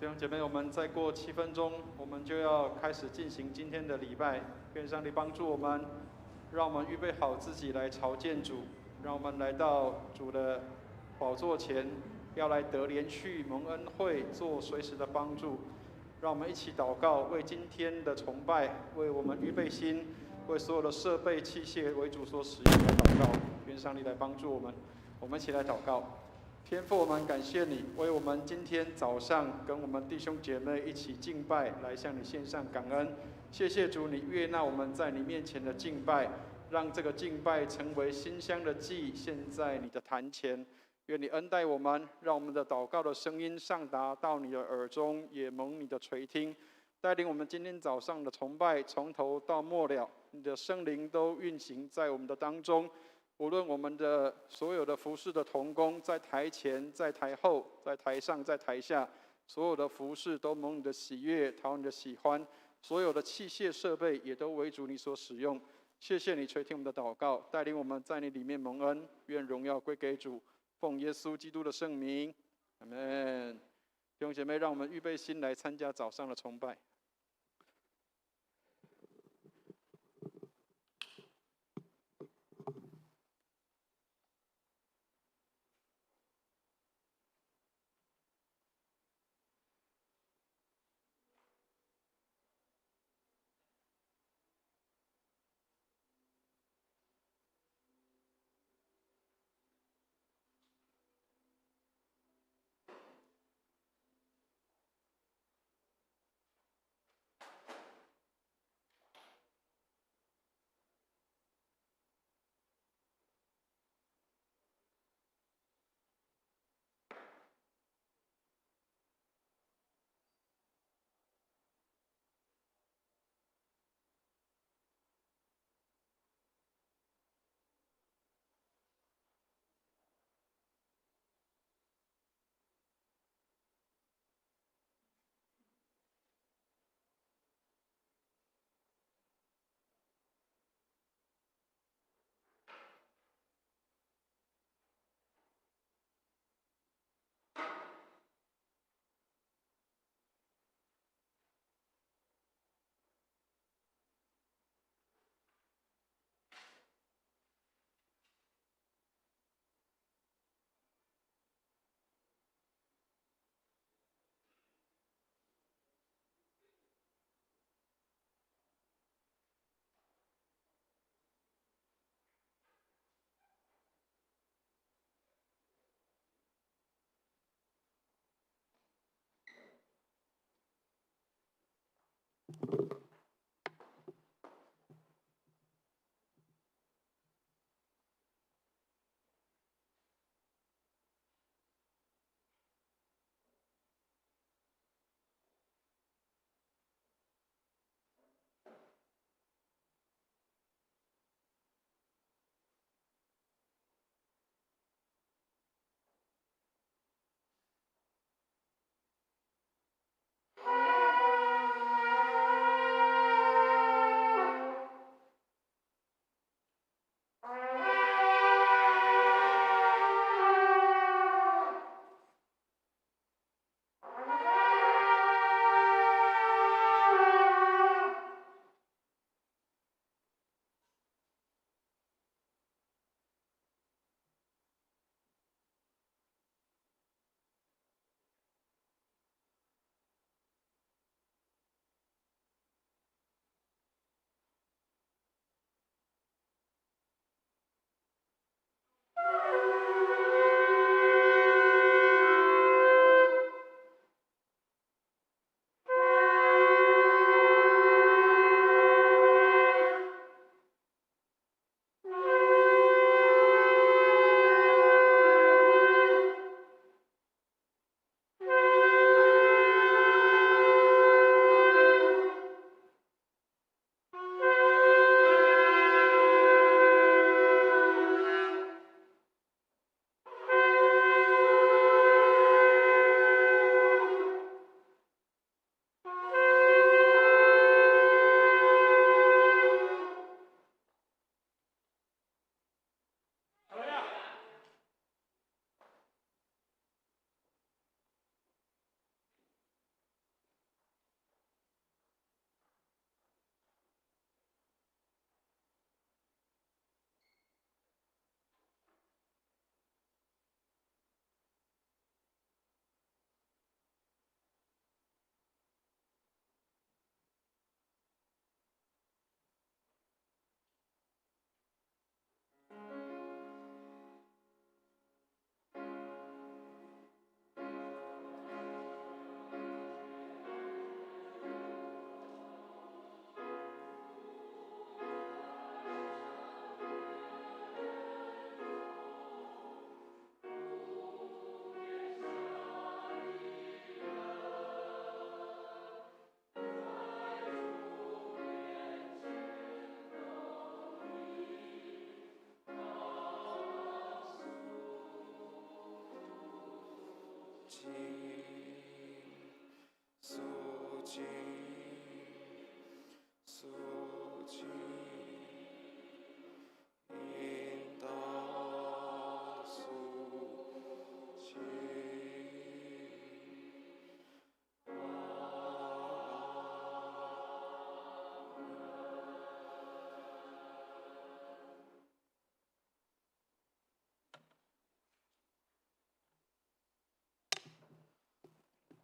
弟兄姐妹，我们再过7分钟，我们就要开始进行今天的礼拜。愿上帝帮助我们，让我们预备好自己来朝见主，让我们来到主的宝座前，要来得连续蒙恩惠，做随时的帮助。让我们一起祷告，为今天的崇拜，为我们预备心，为所有的设备器械为主所使用来祷告。愿上帝来帮助我们，我们一起来祷告。天父，我们感谢你，为我们今天早上跟我们弟兄姐妹一起敬拜，来向你献上感恩。谢谢主，你悦纳我们在你面前的敬拜，让这个敬拜成为馨香的祭，献在你的坛前。愿你恩待我们，让我们的祷告的声音上达到你的耳中，也蒙你的垂听。带领我们今天早上的崇拜，从头到末了，你的圣灵都运行在我们的当中。无论我们的所有的服事的同工，在台前、在台后、在台上、在台下，所有的服事都蒙你的喜悦，讨你的喜欢。所有的器械设备也都为主你所使用。谢谢你垂听我们的祷告，带领我们在你里面蒙恩。愿荣耀归给主，奉耶稣基督的圣名，阿们。弟兄姐妹，让我们预备心来参加早上的崇拜。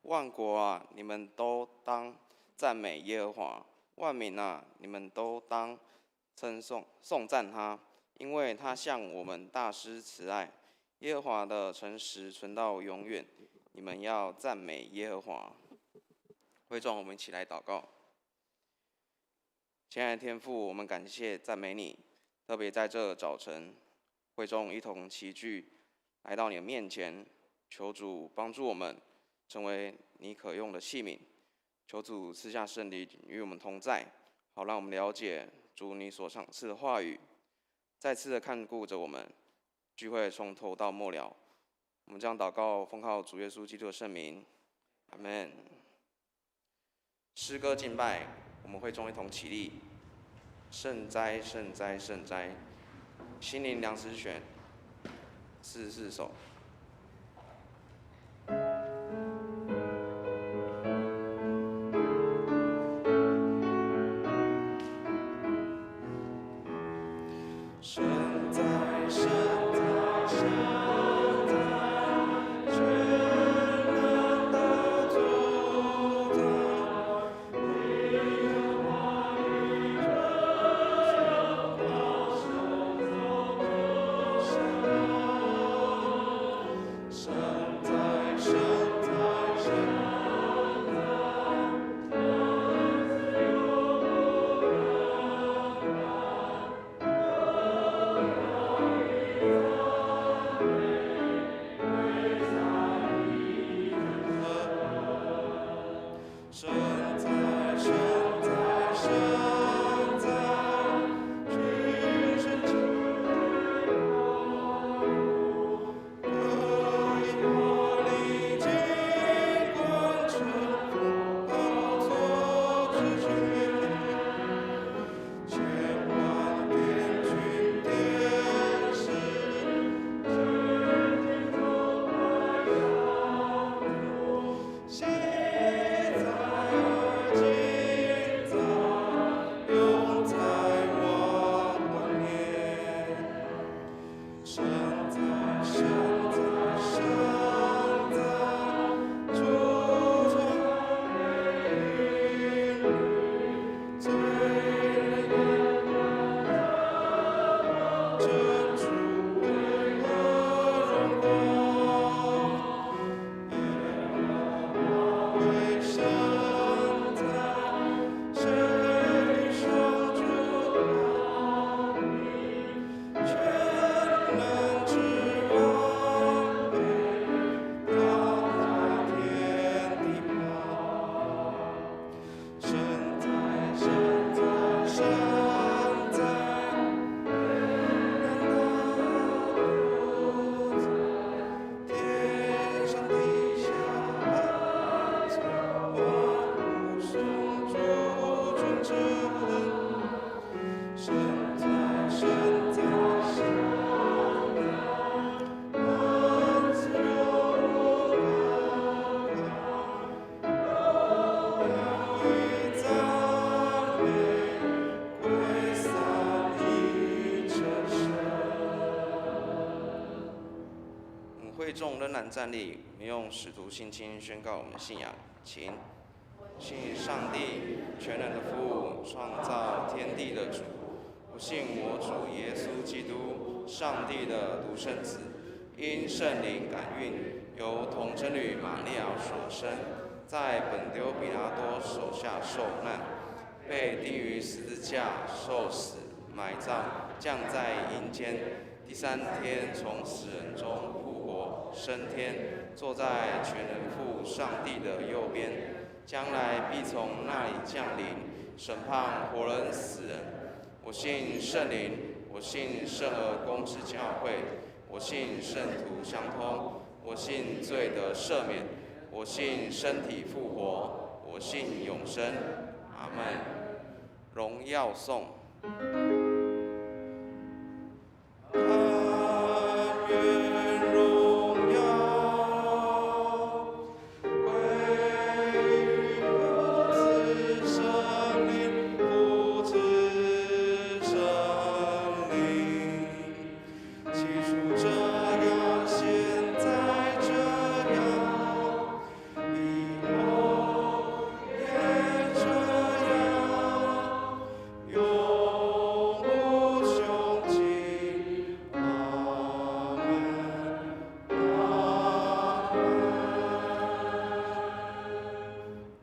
万国啊，你们都当赞美耶和华；万民啊，你们都当颂赞他，因为他向我们大施慈爱。耶和华的诚实存到永远。你们要赞美耶和华。会众，我们一起来祷告。亲爱的天父，我们感谢赞美你，特别在这早晨，会众一同齐聚，来到你的面前，求主帮助我们。成为你可用的器皿，求主赐下圣灵与我们同在，好让我们了解主你所赏赐的话语，再次的看顾着我们。聚会从头到末了，我们将祷告奉靠主耶稣基督的圣名，阿们。诗歌敬拜，我们会众一同起立。圣哉，圣哉，圣哉！心灵粮食选44首。会众仍然站立，我们用使徒信经宣告我们的信仰。请信上帝全能的父，创造天地的主；不信我主耶稣基督，上帝的独生子，因圣灵感孕，由童贞女玛利亚所生，在本丢比拉多手下受难，被钉于十字架，受死，埋葬，降在阴间，第3天从死人中复活，升天，坐在全能父上帝的右边，将来必从那里降临，审判活人死人。我信圣灵，我信圣而公之教会，我信圣徒相通，我信罪得赦免，我信身体复活，我信永生。阿们。荣耀颂。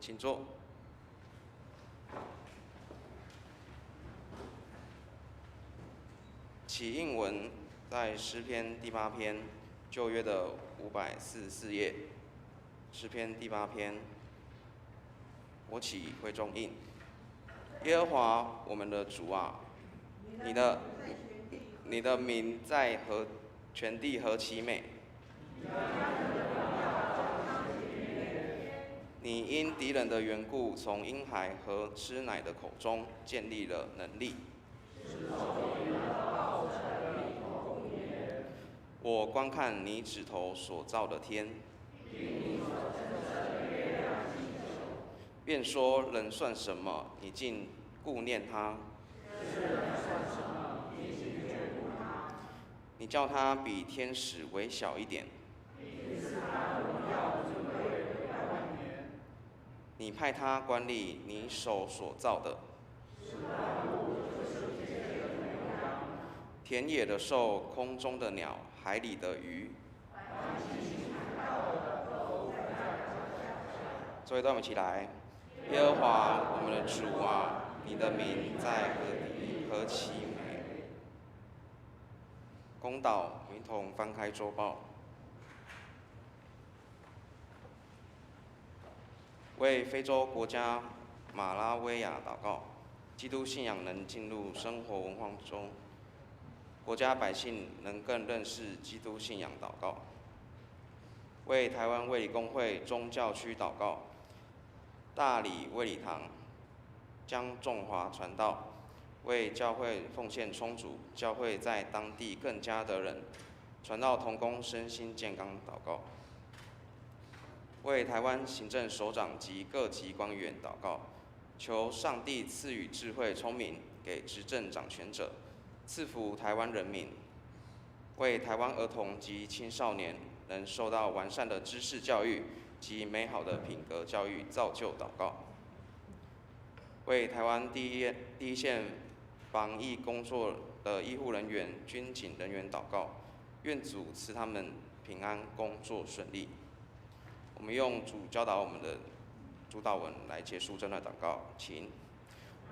请坐。起应文在诗篇第8篇，旧约的544页。诗篇第8篇，我起会众印。耶和华我们的主啊，你的名在全地何其美！你因敌人的缘故，从婴孩和吃奶的口中建立了能力。我观看你指头所造的天，便说人算什么，你竟顾念他？你叫他比天使微小一点。你派他管理你手所造的，田野的兽，空中的鸟，海里的鱼。这位，我们一起来。耶和华我们的主啊，你的名在何其美！公道，一同翻开周报。为非洲国家马拉维亚祷告，基督信仰能进入生活文化中，国家百姓能更认识基督信仰祷告。为台湾卫理公会宗教区祷告，大理卫理堂江仲华传道，为教会奉献充足，教会在当地更加得人，传道同工身心健康祷告。为台湾行政首长及各级官员祷告，求上帝赐予智慧聪明给执政掌权者，赐福台湾人民。为台湾儿童及青少年能受到完善的知识教育及美好的品格教育造就祷告。为台湾第一线防疫工作的医护人员、军警人员祷告，愿主赐他们平安，工作顺利。我们用主教导我们的主祷文来结束这段祷告，请。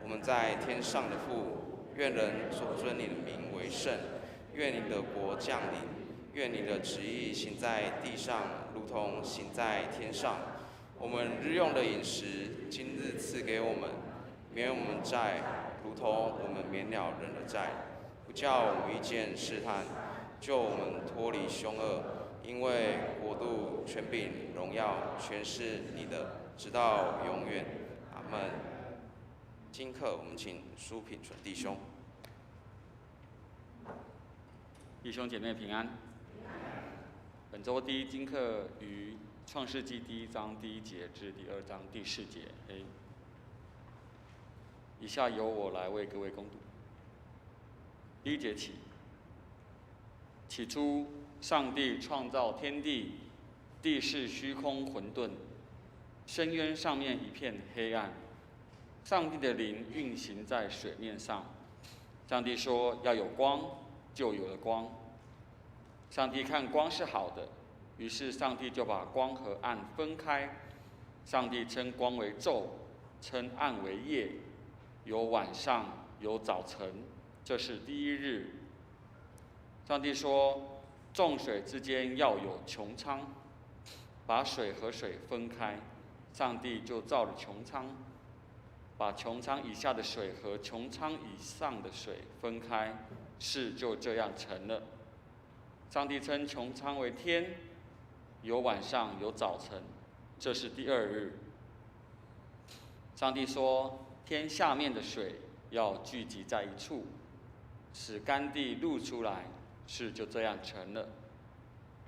我们在天上的父，愿人所尊你的名为圣，愿你的国降临，愿你的旨意行在地上，如同行在天上。我们日用的饮食，今日赐给我们，免我们债，如同我们免了人的债，不叫我们遇见试探，救我们脱离凶恶。因为国度、权柄、荣耀，全是你的，直到永远。阿们。今课我们请苏品纯弟兄。弟兄姐妹平安。本周第一经课于创世纪第1章第1节至第2章第4节。以下由我来为各位攻读。第1节起，起初上帝创造天地，地是虚空混沌，深渊上面一片黑暗。上帝的灵运行在水面上。上帝说要有光，就有了光。上帝看光是好的，于是上帝就把光和暗分开。上帝称光为昼，称暗为夜，有晚上，有早晨，这是第1日。上帝说，众水之间要有穹苍，把水和水分开。上帝就造了穹苍，把穹苍以下的水和穹苍以上的水分开，事就这样成了。上帝称穹苍为天，有晚上，有早晨，这是第二日。上帝说：天下面的水要聚集在一处，使干地露出来，事就这样成了。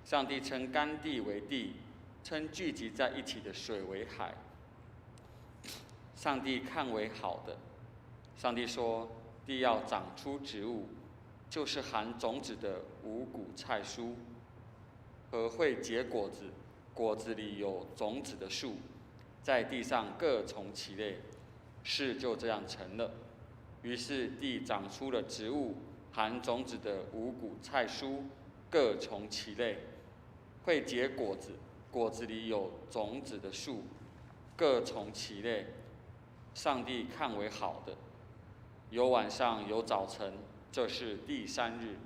上帝称干地为地，称聚集在一起的水为海。上帝看为好的。上帝说：地要长出植物，就是含种子的五谷菜蔬，和会结果子，果子里有种子的树，在地上各从其类，事就这样成了。于是地长出了植物，含种子的五谷菜蔬，各从其类，会结果子，果子里有种子的树，各从其类。上帝看为好的。有晚上，有早晨，这是第三日。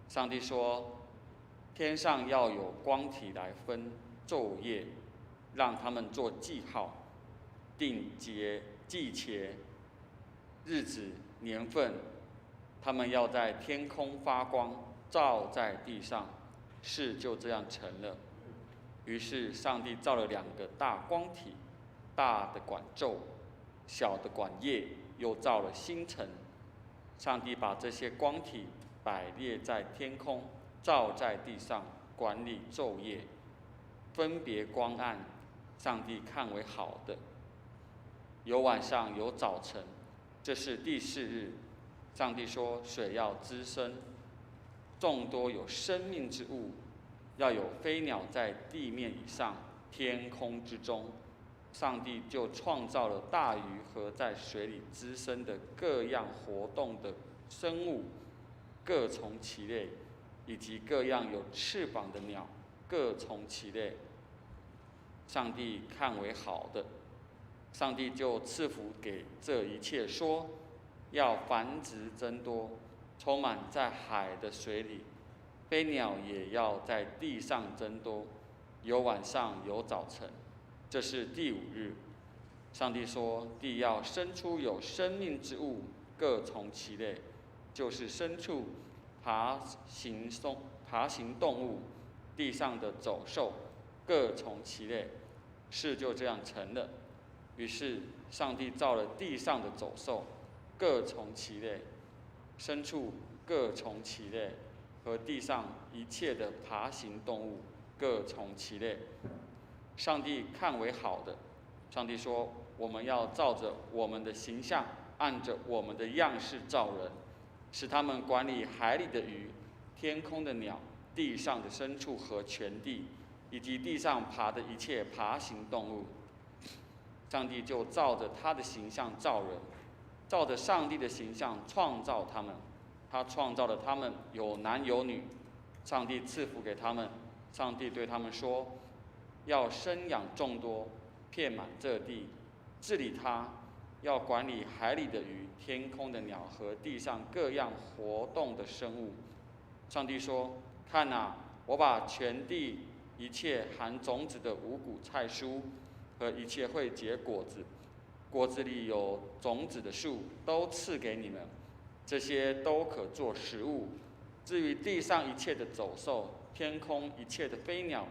上帝说：天上要有光体来分昼夜，让他们做记号，定节、季节、日子、年份，他们要在天空发光，照在地上，事就这样成了。于是上帝造了2个大光体，大的管昼，小的管夜，又造了星辰。上帝把这些光体摆列在天空，照在地上，管理昼夜，分别光暗。上帝看为好的。有晚上，有早晨，这是第4日。上帝说：水要滋生，众多有生命之物，要有飞鸟在地面以上，天空之中。上帝就创造了大鱼和在水里滋生的各样活动的生物，各从其类，以及各样有翅膀的鸟，各从其类。上帝看为好的。上帝就赐福给这一切，说：要繁殖增多，充满在海的水里，飞鸟也要在地上增多。有晚上，有早晨，这是第5日。上帝说：地要生出有生命之物，各从其类，就是牲畜、爬行动物，地上的走兽，各从其类，事就这样成了。于是上帝造了地上的走兽，各从其类，牲畜各从其类，和地上一切的爬行动物各从其类。上帝看为好的。上帝说：我们要照着我们的形象，按着我们的样式造人，使他们管理海里的鱼、天空的鸟、地上的牲畜和全地，以及地上爬的一切爬行动物。上帝就照着他的形象造人，照着上帝的形象创造他们。他创造了他们，有男有女。上帝赐福给他们。上帝对他们说：要生养众多，遍满这地，治理它，要管理海里的鱼、天空的鸟和地上各样活动的生物。上帝说：看啊，我把全地一切含种子的五谷菜蔬和一切会结果子，果子里有种子的树，都赐给你们，这些都可做食物。至于地上一切的走兽，天空一切的飞鸟，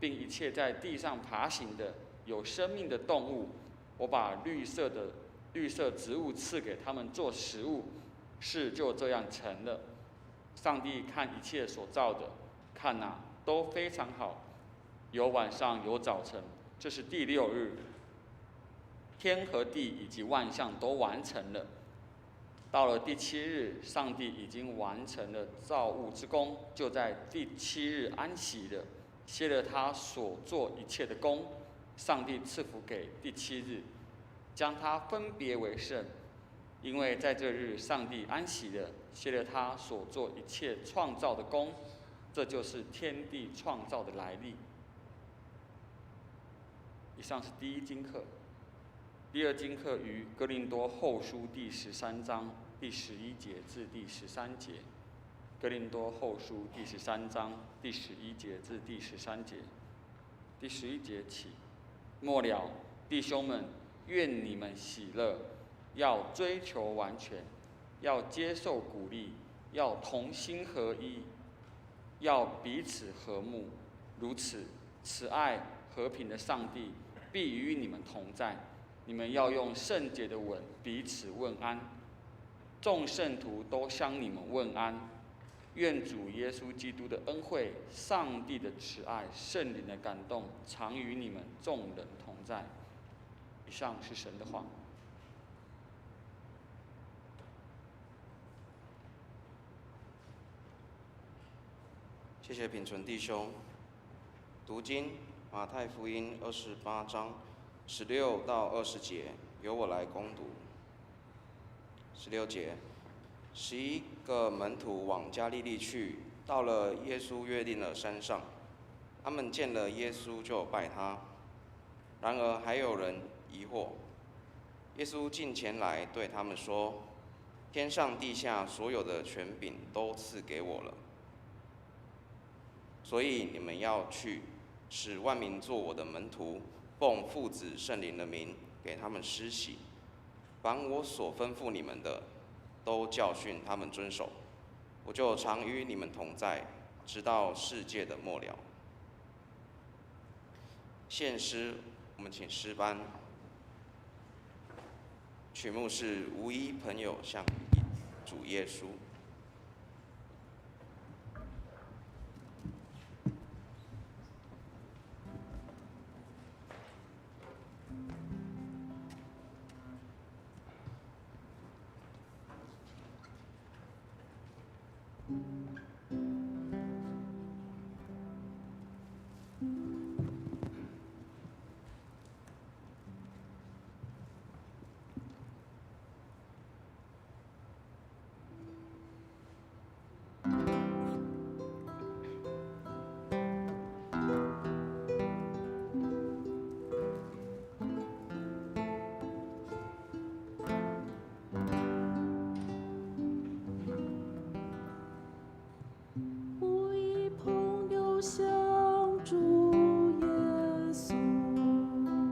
并一切在地上爬行的有生命的动物，我把绿色植物赐给他们做食物，事就这样成了。上帝看一切所造的，看哪，都非常好。有晚上，有早晨，这是第6日。天和地以及万象都完成了。到了第7日，上帝已经完成了造物之功，就在第7日安息了，歇了他所做一切的功。上帝赐福给第7日，将它分别为圣，因为在这日上帝安息了，歇了他所做一切创造的功。这就是天地创造的来历。以上是第1经课。第2经课于哥林多后书第13章第11节至第13节。哥林多后书第13章第11节至第13节。第11节起，末了，弟兄们，愿你们喜乐，要追求完全，要接受鼓励，要同心合一，要彼此和睦，如此，慈爱和平的上帝必与你们同在。你们要用圣洁的吻彼此问安。众圣徒都向你们问安。愿主耶稣基督的恩惠、上帝的慈爱、圣灵的感动，常与你们众人同在。以上是神的话。谢谢品纯弟兄。读经马太福音28章16到20节，由我来攻读。16节，11个门徒往加利利去，到了耶稣约定的山上，他们见了耶稣就拜他。然而还有人疑惑。耶稣近前来对他们说：“天上地下所有的权柄都赐给我了。所以你们要去，使万民做我的门徒，奉父子圣灵的名给他们施洗。凡我所吩咐你们的，都教训他们遵守。我就常与你们同在，直到世界的末了。”献诗，我们请诗班。曲目是《无一朋友像主耶稣》。无人如此可靠像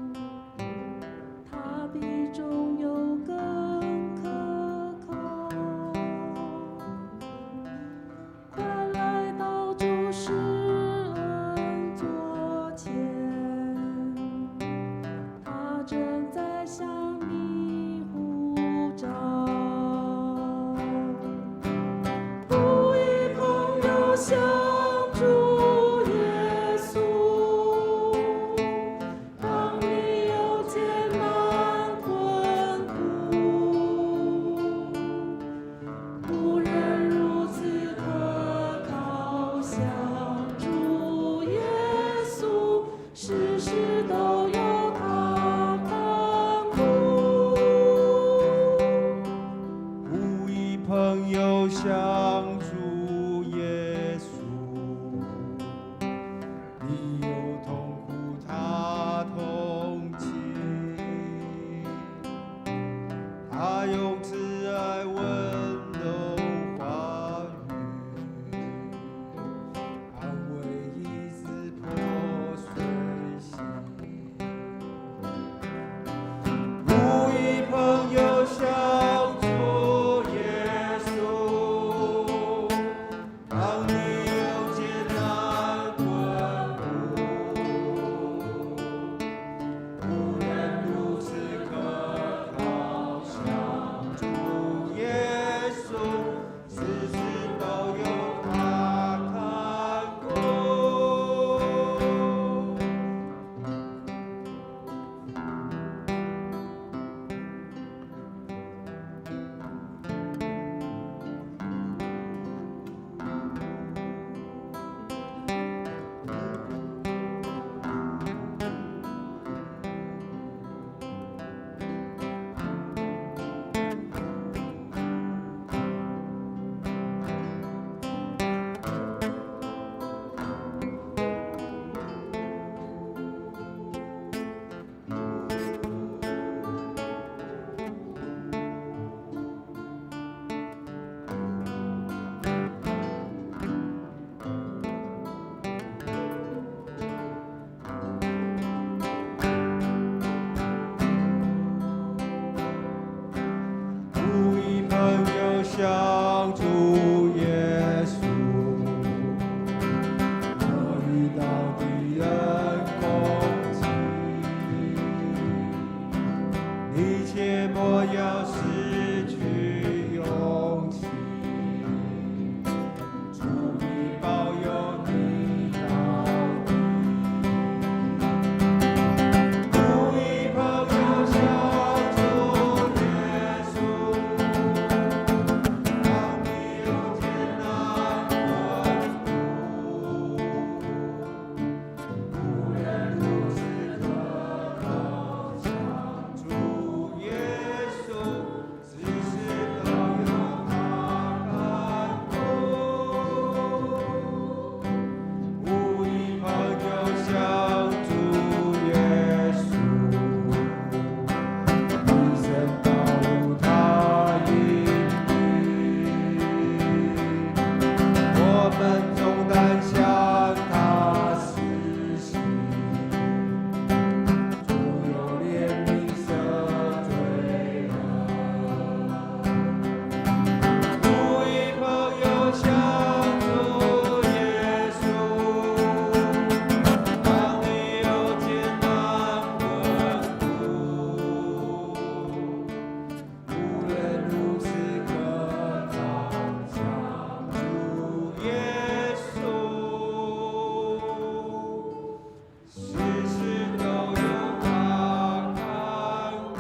主一切莫要失去勇气，主必保佑你到底。无一朋友相助耶稣，当你有艰难困苦，无论如此可靠相助耶稣，时时都有他看顾。无一朋友相助耶稣，一生道路他引领，我们总担向他施行，主有怜悯赦罪恶。无一朋友相助耶稣，当你有艰难困苦，无论如此可常相助耶稣，时时都有他看顾。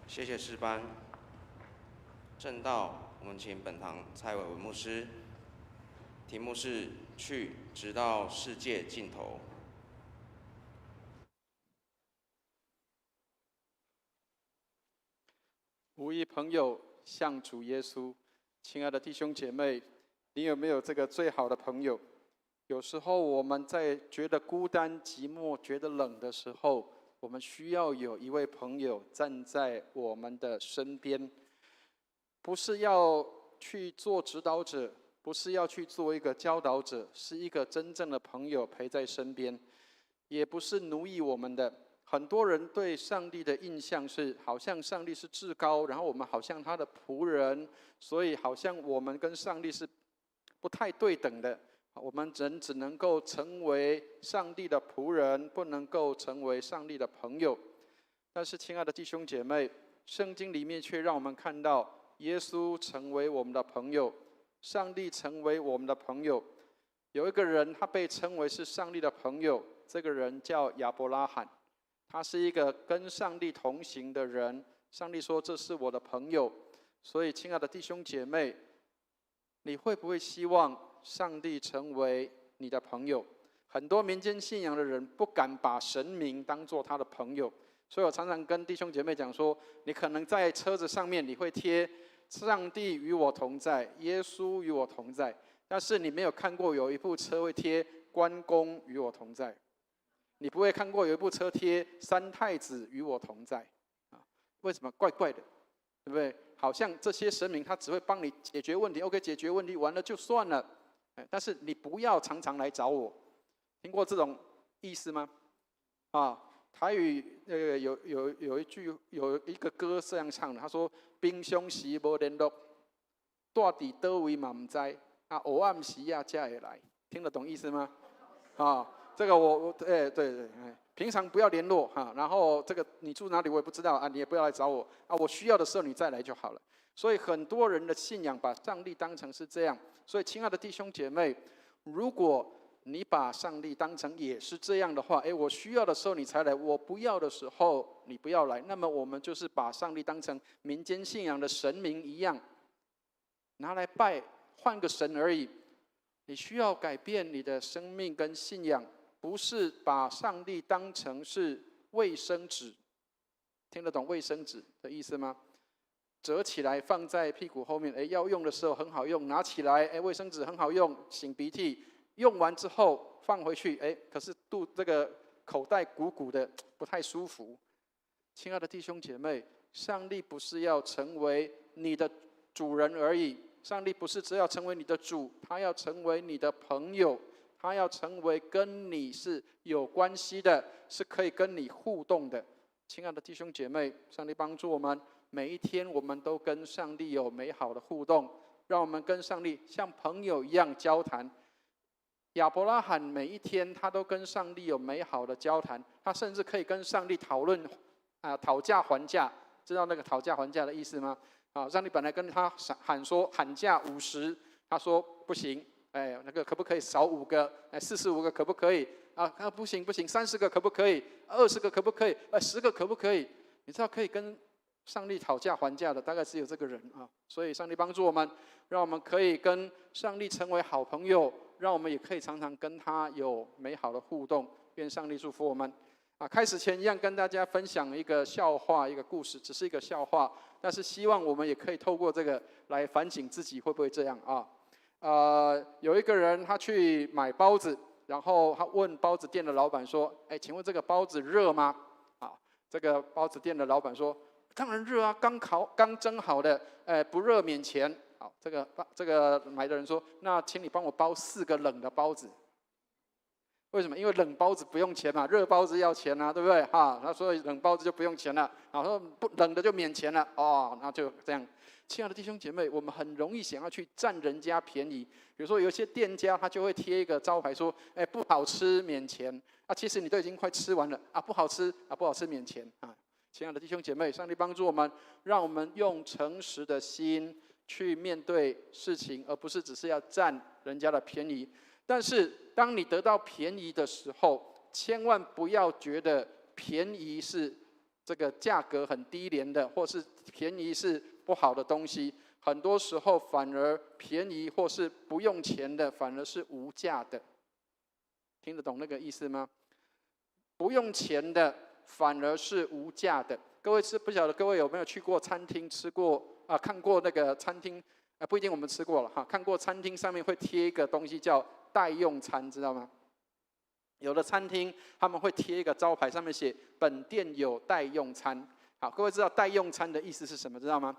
谢谢诗班。正道，我们请本堂蔡伟文牧师，题目是“去，直到世界尽头”。无一朋友像主耶稣。亲爱的弟兄姐妹，你有没有这个最好的朋友？有时候我们在觉得孤单、寂寞、觉得冷的时候，我们需要有一位朋友站在我们的身边，不是要去做指导者，不是要去做一个教导者，是一个真正的朋友陪在身边，也不是奴役我们的。很多人对上帝的印象是，好像上帝是至高，然后我们好像他的仆人，所以好像我们跟上帝是不太对等的。我们人只能够成为上帝的仆人，不能够成为上帝的朋友。但是，亲爱的弟兄姐妹，圣经里面却让我们看到，耶稣成为我们的朋友，上帝成为我们的朋友。有一个人，他被称为是上帝的朋友，这个人叫亚伯拉罕，他是一个跟上帝同行的人。上帝说：“这是我的朋友。”所以，亲爱的弟兄姐妹，你会不会希望上帝成为你的朋友？很多民间信仰的人不敢把神明当作他的朋友，所以我常常跟弟兄姐妹讲说，你可能在车子上面你会贴“上帝与我同在”、“耶稣与我同在”，但是你没有看过有一部车会贴“关公与我同在”，你不会看过有一部车贴“三太子与我同在”为什么？怪怪的，对不对？好像这些神明他只会帮你解决问题 ，OK， 解决问题完了就算了。但是你不要常常来找我，听过这种意思吗？台语有一个歌这样唱的，他说：“平常时无联络，住伫倒位嘛唔知，黑暗时啊才会来。”听得懂意思吗？这个对，平常不要联络然后这个你住哪里我也不知道你也不要来找我我需要的时候你再来就好了。所以很多人的信仰把上帝当成是这样。所以亲爱的弟兄姐妹，如果你把上帝当成也是这样的话，我需要的时候你才来，我不要的时候你不要来，那么我们就是把上帝当成民间信仰的神明一样，拿来拜，换个神而已。你需要改变你的生命跟信仰，不是把上帝当成是卫生纸，听得懂卫生纸的意思吗？折起来放在屁股后面，要用的时候很好用，拿起来，卫生纸很好用，擤鼻涕，用完之后放回去，可是这个口袋鼓鼓的，不太舒服。亲爱的弟兄姐妹，上帝不是要成为你的主人而已，上帝不是只要成为你的主，他要成为你的朋友，他要成为跟你是有关系的，是可以跟你互动的。亲爱的弟兄姐妹，上帝帮助我们，每一天我们都跟上帝有美好的互动，让我们跟上帝像朋友一样交谈。亚伯拉罕每一天他都跟上帝有美好的交谈，他甚至可以跟上帝讨论讨价还价。知道那个讨价还价的意思吗？上帝本来跟他喊价50，他说不行，那个可不可以少5个？45个可不可以？不行，30个可不可以？20个可不可以？10个可不可以？你知道可以跟上帝讨价还价的，大概只有这个人啊。所以上帝帮助我们，让我们可以跟上帝成为好朋友，让我们也可以常常跟他有美好的互动。愿上帝祝福我们。开始前一样跟大家分享一个笑话，一个故事，只是一个笑话，但是希望我们也可以透过这个来反省自己会不会这样啊。有一个人他去买包子，然后他问包子店的老板说：“请问这个包子热吗？”这个包子店的老板说：“当然热啊，刚蒸好的，不热免钱。”好，这个买的人说：“那请你帮我包4个冷的包子。”为什么？因为冷包子不用钱嘛，热包子要钱啊，对不对？那所以冷包子就不用钱了，然后不冷的就免钱了那就这样。亲爱的弟兄姐妹，我们很容易想要去占人家便宜。比如说，有些店家他就会贴一个招牌说：“不好吃免钱。”其实你都已经快吃完了不好吃免钱亲爱的弟兄姐妹，上帝帮助我们，让我们用诚实的心去面对事情，而不是只是要占人家的便宜。但是当你得到便宜的时候，千万不要觉得便宜是这个价格很低廉的，或是便宜是不好的东西。很多时候反而便宜或是不用钱的，反而是无价的。听得懂那个意思吗？不用钱的反而是无价的。各位不晓得各位有没有去过餐厅吃过看过那个餐厅不一定我们吃过了看过餐厅上面会贴一个东西叫代用餐，知道吗？有的餐厅他们会贴一个招牌，上面写本店有代用餐。好，各位知道代用餐的意思是什么？知道吗？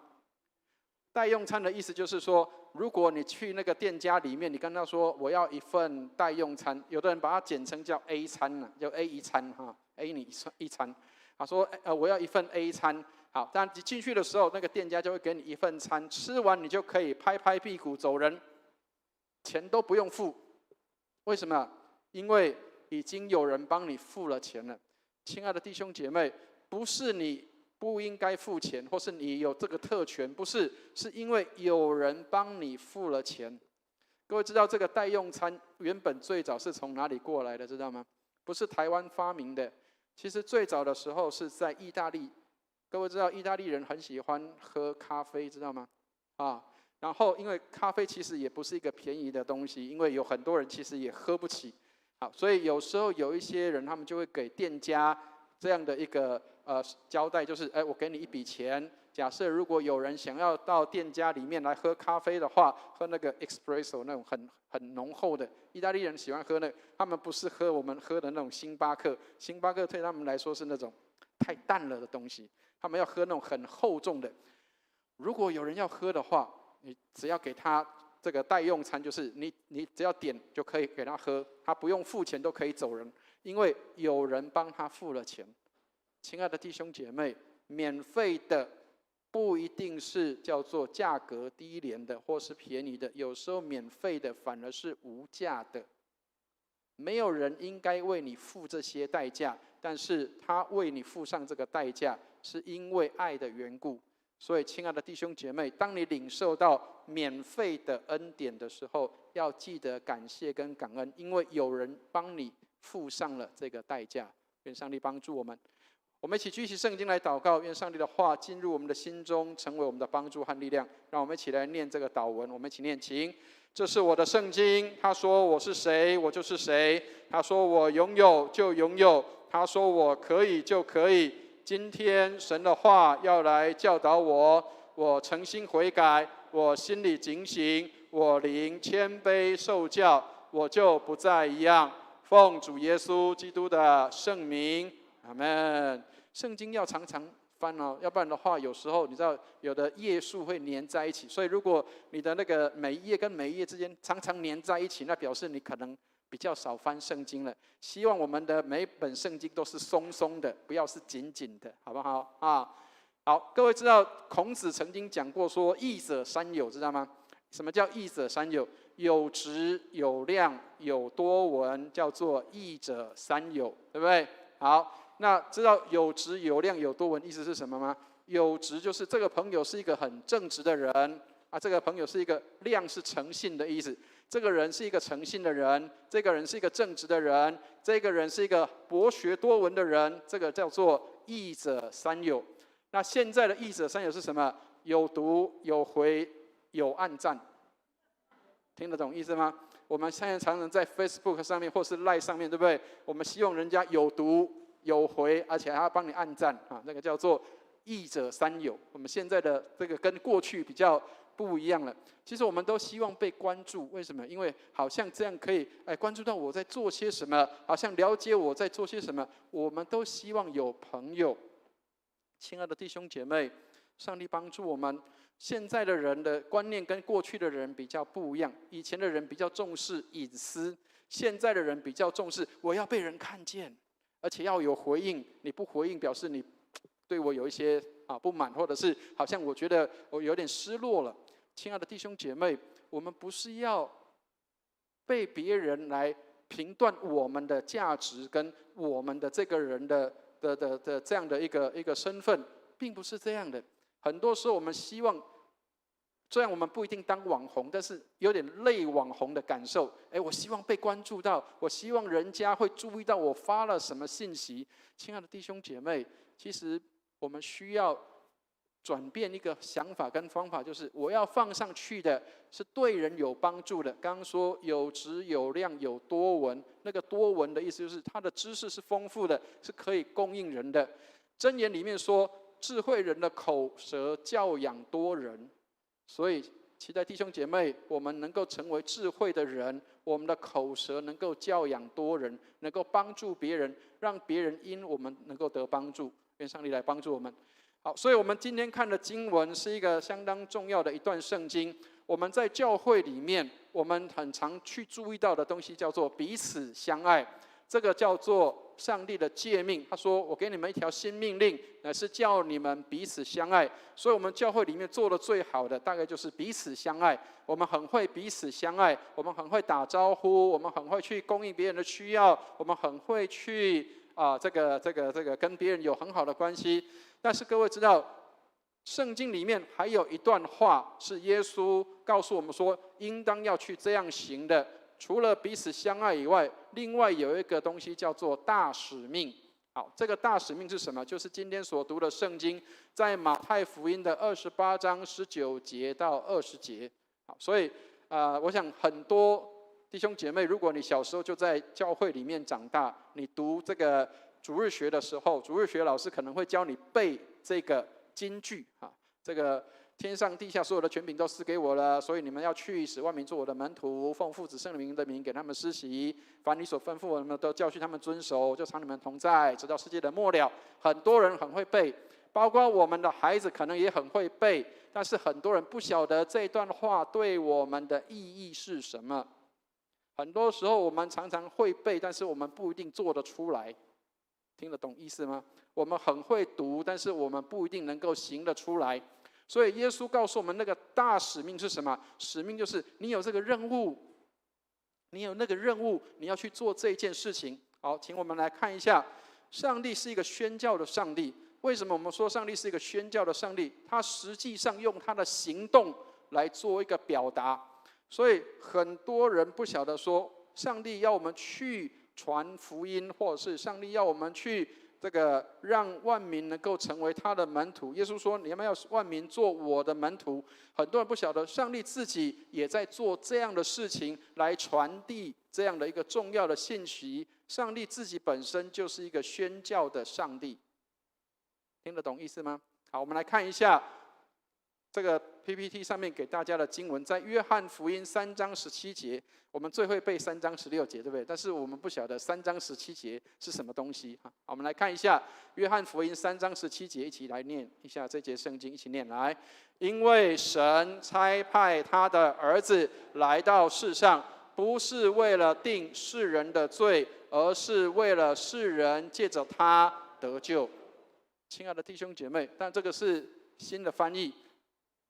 代用餐的意思就是说，如果你去那个店家里面，你跟他说我要一份代用餐，有的人把它简称叫 A 餐叫 A 一餐A 你一餐。他说我要一份 A 餐。好，但你进去的时候，那个店家就会给你一份餐，吃完你就可以拍拍屁股走人，钱都不用付。为什么？因为已经有人帮你付了钱了。亲爱的弟兄姐妹，不是你不应该付钱，或是你有这个特权，不是，是因为有人帮你付了钱。各位知道这个代用餐原本最早是从哪里过来的，知道吗？不是台湾发明的，其实最早的时候是在意大利。各位知道意大利人很喜欢喝咖啡，知道吗？然后因为咖啡其实也不是一个便宜的东西，因为有很多人其实也喝不起。好，所以有时候有一些人他们就会给店家这样的一个交代，就是我给你一笔钱，假设如果有人想要到店家里面来喝咖啡的话，喝那个 espresso 那种很浓厚的，意大利人喜欢喝那个，他们不是喝我们喝的那种星巴克，星巴克对他们来说是那种太淡了的东西，他们要喝那种很厚重的。如果有人要喝的话，你只要给他这个代用餐，就是你只要点就可以给他喝，他不用付钱都可以走人，因为有人帮他付了钱。亲爱的弟兄姐妹，免费的不一定是叫做价格低廉的或是便宜的，有时候免费的反而是无价的。没有人应该为你付这些代价，但是他为你付上这个代价，是因为爱的缘故。所以，亲爱的弟兄姐妹，当你领受到免费的恩典的时候，要记得感谢跟感恩，因为有人帮你付上了这个代价。愿上帝帮助我们。我们一起举起圣经来祷告，愿上帝的话进入我们的心中，成为我们的帮助和力量。让我们一起来念这个祷文，我们一起念，请。这是我的圣经，他说我是谁，我就是谁；他说我拥有就拥有，他说我可以就可以。今天神的话要来教导我，我诚心悔改，我心里警醒，我灵谦卑受教，我就不再一样。奉主耶稣基督的圣名，阿们。圣经要常常翻哦，要不然的话，有时候你知道有的页数会粘在一起，所以如果你的那个每一页跟每一页之间常常粘在一起，那表示你可能比较少翻圣经了。希望我们的每一本圣经都是松松的，不要是紧紧的，好不好啊？好，各位知道孔子曾经讲过说，益者三友，知道吗？什么叫益者三友？有质、有量、有多闻，叫做益者三友，对不对？好。那知道有质有量有多闻意思是什么吗？有质就是这个朋友是一个很正直的人啊，这个朋友是一个量是诚信的意思，这个人是一个诚信的人，这个人是一个正直的人，这个人是一个博学多闻的人，这个叫做益者三友。那现在的益者三友是什么？有读有回有按赞，听得懂意思吗？我们现在常常在 Facebook 上面或是 LINE 上面，对不对？我们希望人家有读有回，而且还要帮你按赞啊，那个叫做益者三友。我们现在的这个跟过去比较不一样了。其实我们都希望被关注，为什么？因为好像这样可以关注到我在做些什么，好像了解我在做些什么。我们都希望有朋友。亲爱的弟兄姐妹，上帝帮助我们。现在的人的观念跟过去的人比较不一样，以前的人比较重视隐私，现在的人比较重视我要被人看见。而且要有回应，你不回应，表示你对我有一些不满，或者是好像我觉得我有点失落了。亲爱的弟兄姐妹，我们不是要被别人来评断我们的价值跟我们的这个人的这样的一个身份，并不是这样的。很多时候我们希望，虽然我们不一定当网红，但是有点类网红的感受。我希望被关注到，我希望人家会注意到我发了什么信息。亲爱的弟兄姐妹，其实我们需要转变一个想法跟方法，就是我要放上去的是对人有帮助的。刚刚说有质有量有多闻，那个多闻的意思就是他的知识是丰富的，是可以供应人的。箴言里面说，智慧人的口舌教养多人。所以期待弟兄姐妹，我们能够成为智慧的人，我们的口舌能够教养多人，能够帮助别人，让别人因我们能够得帮助。愿上帝来帮助我们。好，所以我们今天看的经文是一个相当重要的一段圣经。我们在教会里面，我们很常去注意到的东西叫做彼此相爱，这个叫做上帝的诫命。他说，我给你们一条新命令，是叫你们彼此相爱。所以我们教会里面做的最好的大概就是彼此相爱。我们很会彼此相爱，我们很会打招呼，我们很会去供应别人的需要，我们很会去这个跟别人有很好的关系。但是各位知道，圣经里面还有一段话是耶稣告诉我们说，应当要去这样行的。除了彼此相爱以外，另外有一个东西叫做大使命。好，这个大使命是什么？就是今天所读的圣经，在马太福音的28章19节到20节。好，所以我想很多弟兄姐妹，如果你小时候就在教会里面长大，你读这个主日学的时候，主日学老师可能会教你背这个金句这个天上地下所有的权柄都赐给我了，所以你们要去，使万民做我的门徒，奉父子圣灵的名给他们施洗，凡你所吩咐我们的都教训他们遵守，就常你们同在，直到世界的末了。很多人很会背，包括我们的孩子可能也很会背，但是很多人不晓得这段话对我们的意义是什么。很多时候我们常常会背，但是我们不一定做得出来。听得懂意思吗？我们很会读，但是我们不一定能够行得出来。所以耶稣告诉我们，那个大使命是什么？使命就是你有这个任务，你有那个任务，你要去做这件事情。好，请我们来看一下，上帝是一个宣教的上帝。为什么我们说上帝是一个宣教的上帝？他实际上用他的行动来做一个表达。所以很多人不晓得说，上帝要我们去传福音，或者是上帝要我们去这个让万民能够成为他的门徒。耶稣说，你们要万民做我的门徒。很多人不晓得，上帝自己也在做这样的事情，来传递这样的一个重要的信息。上帝自己本身就是一个宣教的上帝。听得懂意思吗？好，我们来看一下这个 PPT 上面给大家的经文，在约翰福音3章17节，我们最会背3章16节，对不对？但是我们不晓得3章17节是什么东西。好，我们来看一下约翰福音3章17节，一起来念一下这节圣经，一起念来。因为神差派他的儿子来到世上，不是为了定世人的罪，而是为了世人借着他得救。亲爱的弟兄姐妹，但这个是新的翻译。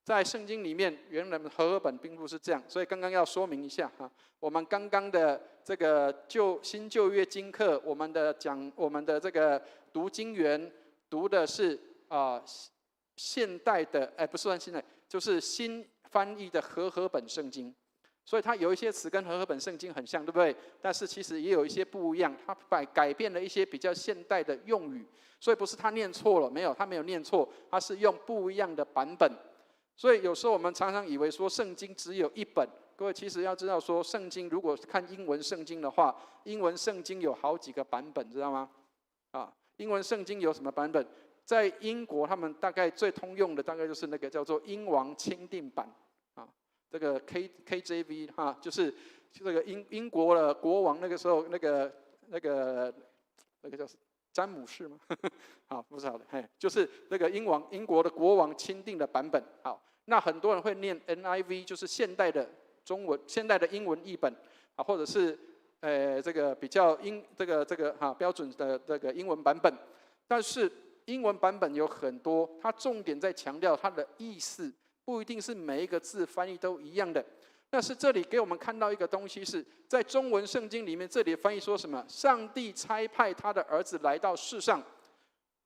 在圣经里面，原来和合本并不是这样，所以刚刚要说明一下哈。我们刚刚的这个新旧约经课，我们的这个读经员读的是现代的，不算现代，就是新翻译的和合本圣经，所以它有一些词跟和合本圣经很像，对不对？但是其实也有一些不一样，它改变了一些比较现代的用语，所以不是他念错了，没有，他没有念错，他是用不一样的版本。所以有时候我们常常以为说圣经只有一本，各位其实要知道说，圣经如果看英文圣经的话，英文圣经有好几个版本，知道吗？英文圣经有什么版本？在英国，他们大概最通用的大概就是那个叫做英王钦定版这个 KJV 就是这个英国的国王那个时候那个叫詹姆士吗？好，不是好的，就是那个英国的国王钦定的版本。好，那很多人会念 NIV， 就是现代的英文译本或者是这个比较标准的这个英文版本。但是英文版本有很多，它重点在强调它的意思，不一定是每一个字翻译都一样的。但是这里给我们看到一个东西，是在中文圣经里面，这里的翻译说什么？上帝差派他的儿子来到世上。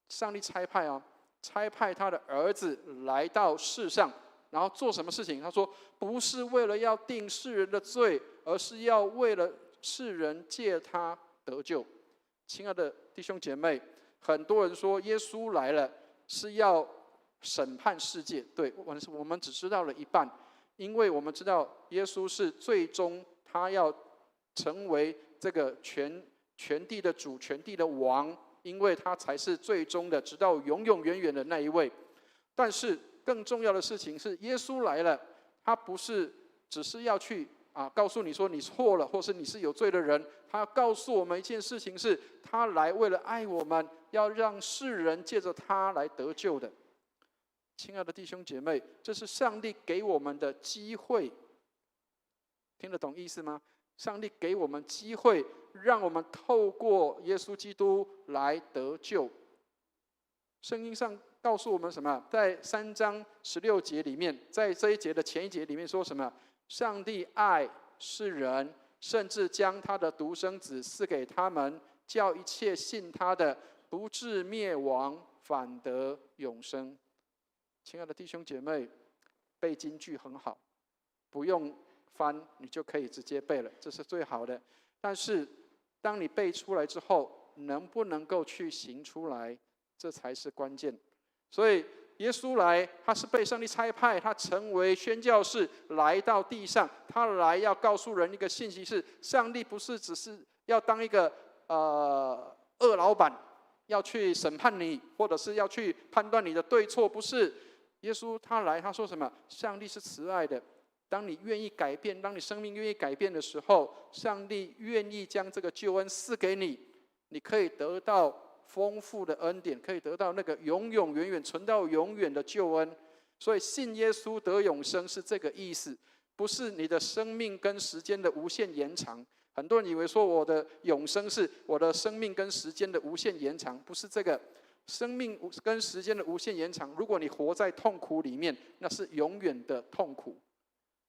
上帝差派他的儿子来到世上，然后做什么事情？他说，不是为了要定世人的罪，而是要为了世人借他得救。亲爱的弟兄姐妹，很多人说耶稣来了是要审判世界，对，我们只知道了一半。因为我们知道耶稣是最终他要成为这个全地的主、全地的王，因为他才是最终的，直到永永远远的那一位。但是更重要的事情是，耶稣来了，他不是只是要去告诉你说你错了，或是你是有罪的人。他告诉我们一件事情，是他来为了爱我们，要让世人借着他来得救的。亲爱的弟兄姐妹，这是上帝给我们的机会，听得懂意思吗？上帝给我们机会，让我们透过耶稣基督来得救。圣经上告诉我们什么？在3章16节里面，在这一节的前一节里面说什么？上帝爱世人，甚至将他的独生子赐给他们，叫一切信他的不至灭亡，反得永生。亲爱的弟兄姐妹，背金句很好，不用翻你就可以直接背了，这是最好的。但是当你背出来之后，能不能够去行出来，这才是关键。所以耶稣来，他是被上帝差派，他成为宣教士，来到地上，他来要告诉人一个信息，是上帝不是只是要当一个恶老板，要去审判你，或者是要去判断你的对错，不是。耶稣他来，他说什么？上帝是慈爱的。当你愿意改变，当你生命愿意改变的时候，上帝愿意将这个救恩赐给你，你可以得到丰富的恩典，可以得到那个永永远远存到永远的救恩。所以信耶稣得永生是这个意思，不是你的生命跟时间的无限延长。很多人以为说我的永生是我的生命跟时间的无限延长，不是这个。生命跟时间的无限延长，如果你活在痛苦里面，那是永远的痛苦。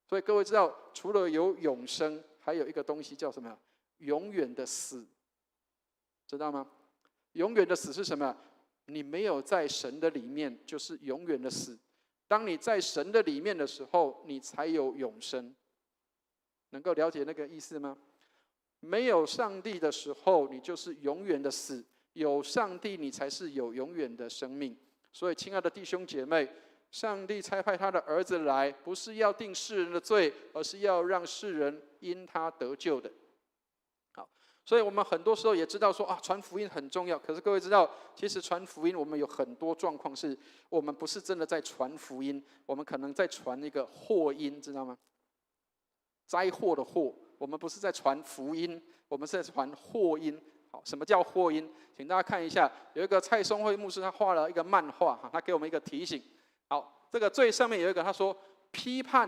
所以各位知道，除了有永生，还有一个东西叫什么？永远的死，知道吗？永远的死是什么？你没有在神的里面，就是永远的死。当你在神的里面的时候，你才有永生。能够了解那个意思吗？没有上帝的时候，你就是永远的死。有上帝，你才是有永远的生命。所以，亲爱的弟兄姐妹，上帝差派他的儿子来，不是要定世人的罪，而是要让世人因他得救的。好，所以我们很多时候也知道说啊，传福音很重要。可是各位知道，其实传福音我们有很多状况是，我们不是真的在传福音，我们可能在传一个祸音，知道吗？灾祸的祸，我们不是在传福音，我们是在传祸音。好，什么叫祸音？请大家看一下，有一个蔡松惠牧师，他画了一个漫画，他给我们一个提醒。好，这个最上面有一个，他说批判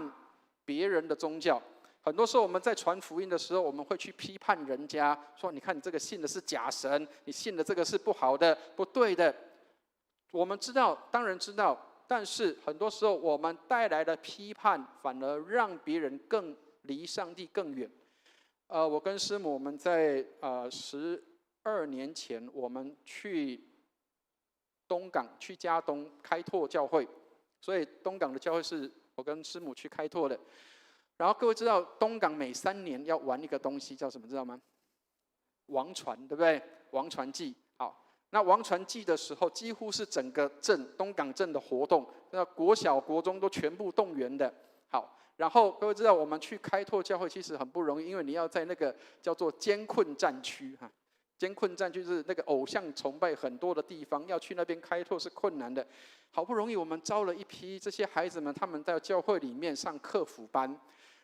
别人的宗教。很多时候我们在传福音的时候，我们会去批判人家，说你看你这个信的是假神，你信的这个是不好的、不对的。我们知道，当然知道，但是很多时候我们带来的批判，反而让别人更离上帝更远。我跟师母，我们在12年前，我们去东港、去嘉东开拓教会，所以东港的教会是我跟师母去开拓的。然后各位知道，东港每3年要玩一个东西，叫什么？知道吗？王船，对不对？王船祭。好，那王船祭的时候，几乎是整个镇东港镇的活动，那国小、国中都全部动员的。好，然后各位知道，我们去开拓教会其实很不容易，因为你要在那个叫做艰困战区哈。艰困战区是那个偶像崇拜很多的地方，要去那边开拓是困难的。好不容易我们招了一批这些孩子们，他们在教会里面上客服班。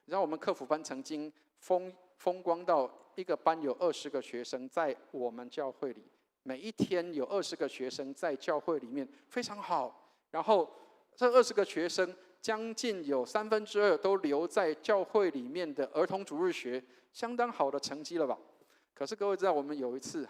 然后我们客服班曾经风光到一个班有20个学生，在我们教会里，每一天有20个学生在教会里面，非常好。然后这20个学生，将近有2/3都留在教会里面的儿童主日学，相当好的成绩了吧？可是各位知道，我们有一次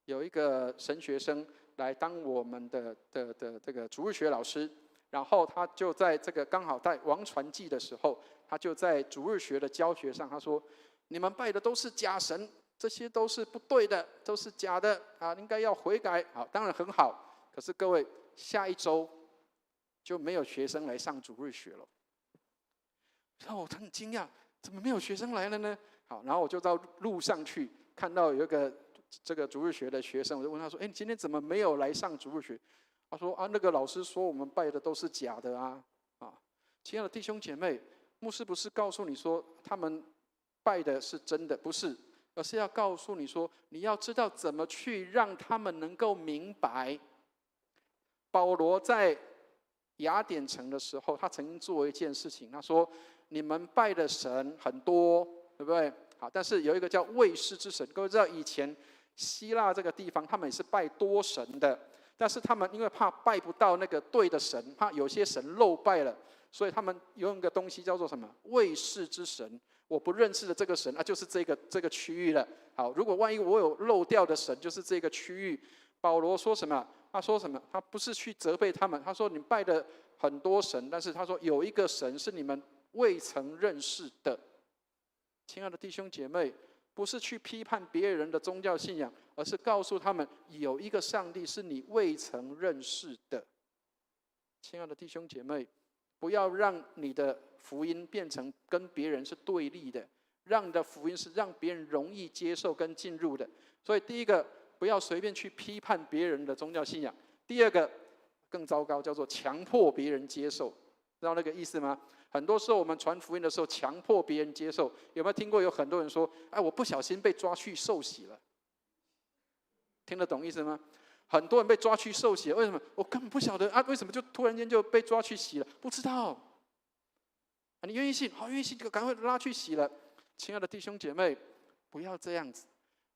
有一个神学生来当我们的这个主日学老师，然后他就在这个刚好在王传祭的时候。他就在主日学的教学上，他说：“你们拜的都是假神，这些都是不对的，都是假的啊，应该要悔改。”好，当然很好。可是各位，下一周就没有学生来上主日学了。然后我很惊讶，怎么没有学生来了呢？好，然后我就到路上去，看到有一个这个主日学的学生，我就问他说：“哎，你今天怎么没有来上主日学？”他说：“啊，那个老师说我们拜的都是假的啊。”亲爱的弟兄姐妹。牧师不是告诉你说他们拜的是真的，不是，而是要告诉你说，你要知道怎么去让他们能够明白。保罗在雅典城的时候，他曾经做一件事情，他说：“你们拜的神很多，对不对？好，但是有一个叫未识之神。各位知道，以前希腊这个地方，他们也是拜多神的，但是他们因为怕拜不到那个对的神，怕有些神漏拜了。”所以他们用一个东西叫做什么？未识之神，我不认识的这个神啊，就是这个区域了。好，如果万一我有漏掉的神，就是这个区域。保罗说什么？他说什么？他不是去责备他们，他说你拜的很多神，但是他说有一个神是你们未曾认识的。亲爱的弟兄姐妹，不是去批判别人的宗教信仰，而是告诉他们有一个上帝是你未曾认识的。亲爱的弟兄姐妹。不要让你的福音变成跟别人是对立的，让你的福音是让别人容易接受跟进入的。所以第一个，不要随便去批判别人的宗教信仰；第二个，更糟糕，叫做强迫别人接受，知道那个意思吗？很多时候我们传福音的时候，强迫别人接受，有没有听过有很多人说：“哎，我不小心被抓去受洗了。”听得懂意思吗？很多人被抓去受洗，为什么？我根本不晓得啊，为什么就突然间就被抓去洗了？不知道。你愿意信？好，愿意信就赶快拉去洗了。亲爱的弟兄姐妹，不要这样子，